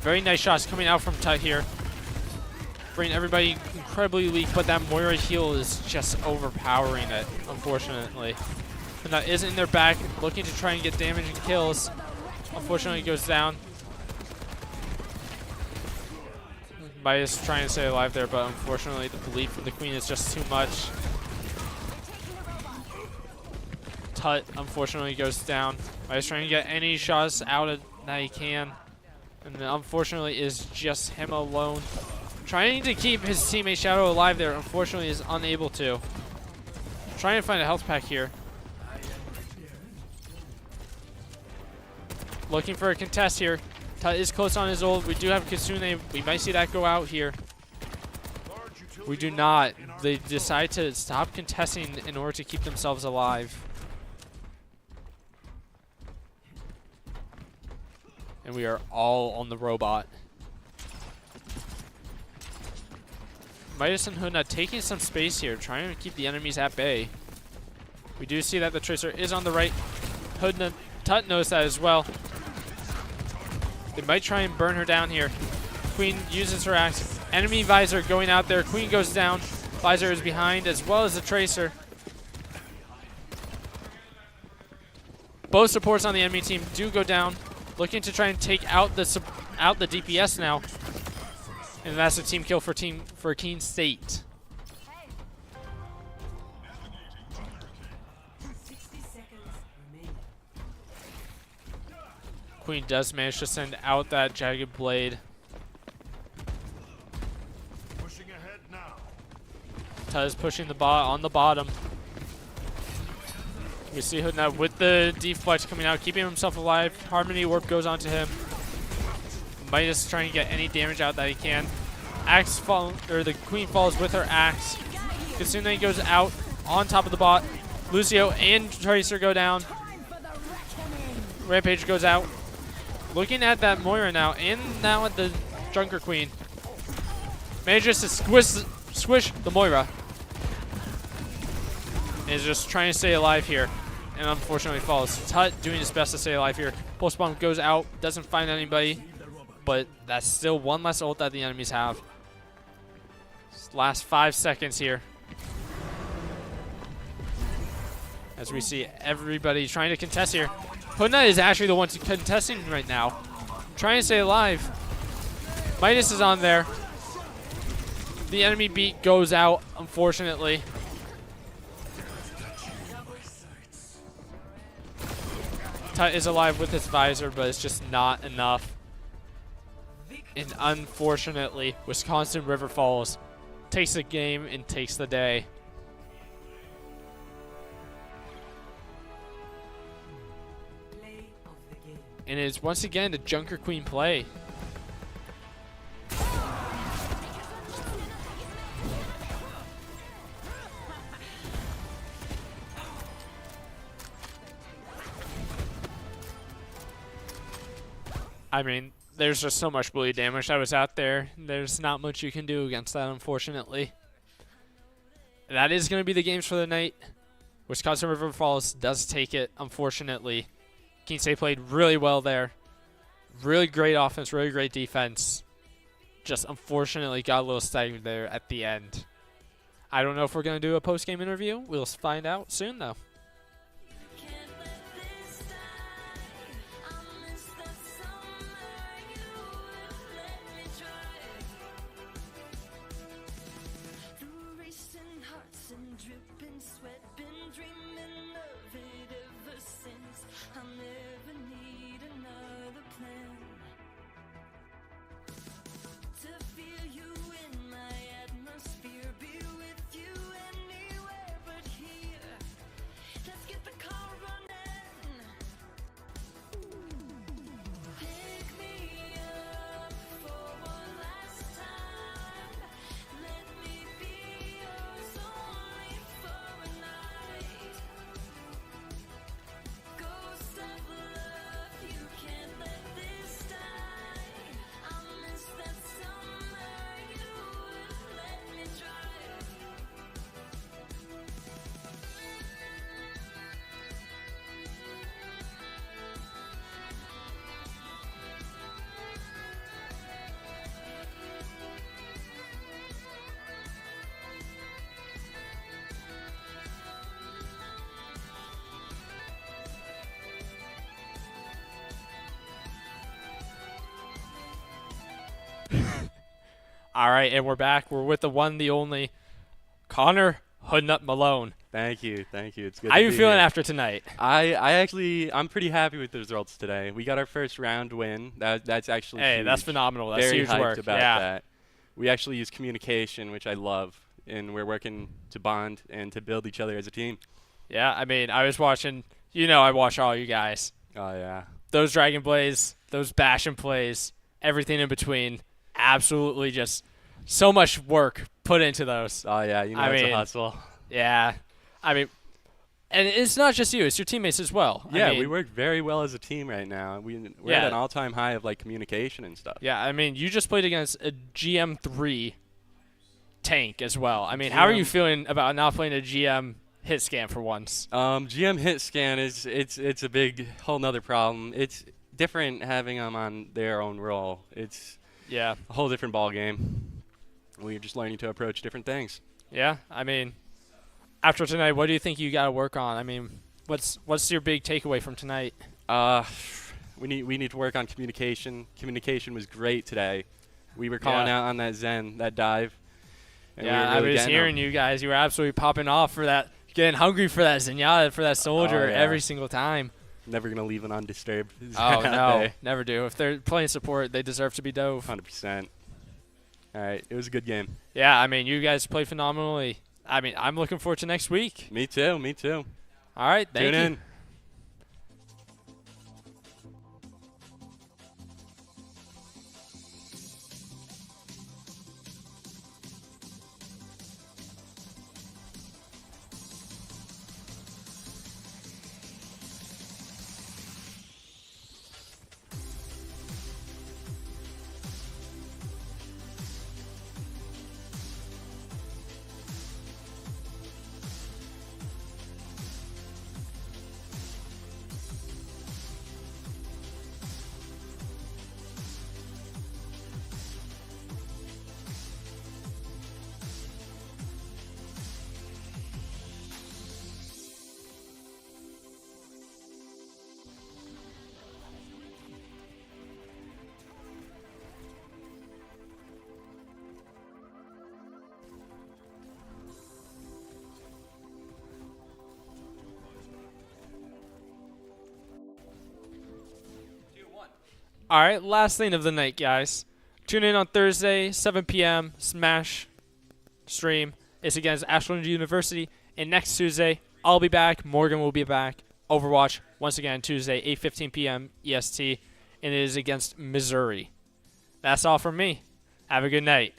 Very nice shots coming out from Tut here. Bringing everybody incredibly weak, but that Moira heal is just overpowering it, unfortunately. And that is in their back, looking to try and get damage and kills. Unfortunately, goes down. Midas trying to stay alive there, but unfortunately the bleed from the Queen is just too much. Tut unfortunately goes down. Midas trying to get any shots out of that he can. And then unfortunately is just him alone. Trying to keep his teammate Shadow alive there, unfortunately is unable to. Trying to find a health pack here. Looking for a contest here. Tut is close on his ult. We do have Kitsune. We might see that go out here. We do not. They decide to stop contesting in order to keep themselves alive. And we are all on the robot. Midas and Hood Nut taking some space here, trying to keep the enemies at bay. We do see that the Tracer is on the right. Hood Nut, Tut knows that as well. They might try and burn her down here. Queen uses her axe. Enemy Visor going out there. Queen goes down. Visor is behind as well as the Tracer. Both supports on the enemy team do go down, looking to try and take out the DPS now, and that's a team kill for Keene State. 60 seconds remaining. Queen does manage to send out that Jagged Blade. Pushing ahead now. Tuz pushing the bot on the bottom. We see Hoodnut with the deflect coming out, keeping himself alive. Harmony Warp goes onto him. Midas trying to get any damage out that he can. Axe fall, or the Queen falls with her axe. Kasune goes out on top of the bot. Lucio and Tracer go down. Rampage goes out. Looking at that Moira now, and now at the Junker Queen. Manages to squish the Moira. Is just trying to stay alive here, and unfortunately falls. Tut doing his best to stay alive here. Pulse Bomb goes out, doesn't find anybody, but that's still one less ult that the enemies have. Last 5 seconds here. As we see everybody trying to contest here. Hoodnut is actually the one contesting right now. Trying to stay alive. Midas is on there. The enemy beat goes out, unfortunately. Tut is alive with his visor, but it's just not enough. And unfortunately, Wisconsin River Falls takes the game and takes the day. Play of the game. And it is once again the Junker Queen play. I mean, there's just so much bleed damage that was out there. There's not much you can do against that, unfortunately. That is going to be the games for the night. Wisconsin River Falls does take it, unfortunately. Keene State played really well there. Really great offense, really great defense. Just unfortunately got a little stagnant there at the end. I don't know if we're going to do a post-game interview. We'll find out soon, though. All right, and we're back. We're with the one, the only, Connor Hoodnut Malone. Thank you. It's good. How to you be feeling here. after tonight? I'm pretty happy with the results today. We got our first round win. That's actually Hey, huge. that's phenomenal. That's Very huge hyped work. about Yeah. that. We actually use communication, which I love, and we're working to bond and to build each other as a team. Yeah, I mean, I was watching, I watch all you guys. Oh yeah. Those Dragon Plays, those Bastion plays, everything in between. Absolutely just so much work put into those. Oh yeah. It's a hustle. Yeah. I mean, and it's not just you, it's your teammates as well. Yeah, I mean, we work very well as a team right now. We're Yeah. at an all-time high of communication and stuff. Yeah, I mean, you just played against a GM3 tank as well. I mean, how are you feeling about not playing a GM hit scan for once? GM hit scan it's a big whole nother problem. It's different having them on their own role. It's Yeah. a whole different ball game. We're just learning to approach different things. Yeah, I mean, after tonight, what do you think you got to work on? I mean, What's your big takeaway from tonight? We need to work on communication. Communication was great today. We were calling out on that Zen, that dive. And we were I really was getting hearing 'em. you guys. You were absolutely popping off for that, getting hungry for that Zenyatta, for that soldier yeah. every single time. Never gonna leave it undisturbed. Oh no, never do. If they're playing support, they deserve to be dove. 100%. All right, it was a good game. Yeah, I mean, you guys played phenomenally. I mean, I'm looking forward to next week. Me too. Me too. All right, thank Tune you. in. All right, last thing of the night, guys. Tune in on Thursday, 7 p.m. Smash stream. It's against Ashland University. And next Tuesday, I'll be back. Morgan will be back. Overwatch, once again, Tuesday, 8:15 p.m. EST. And it is against Missouri. That's all from me. Have a good night.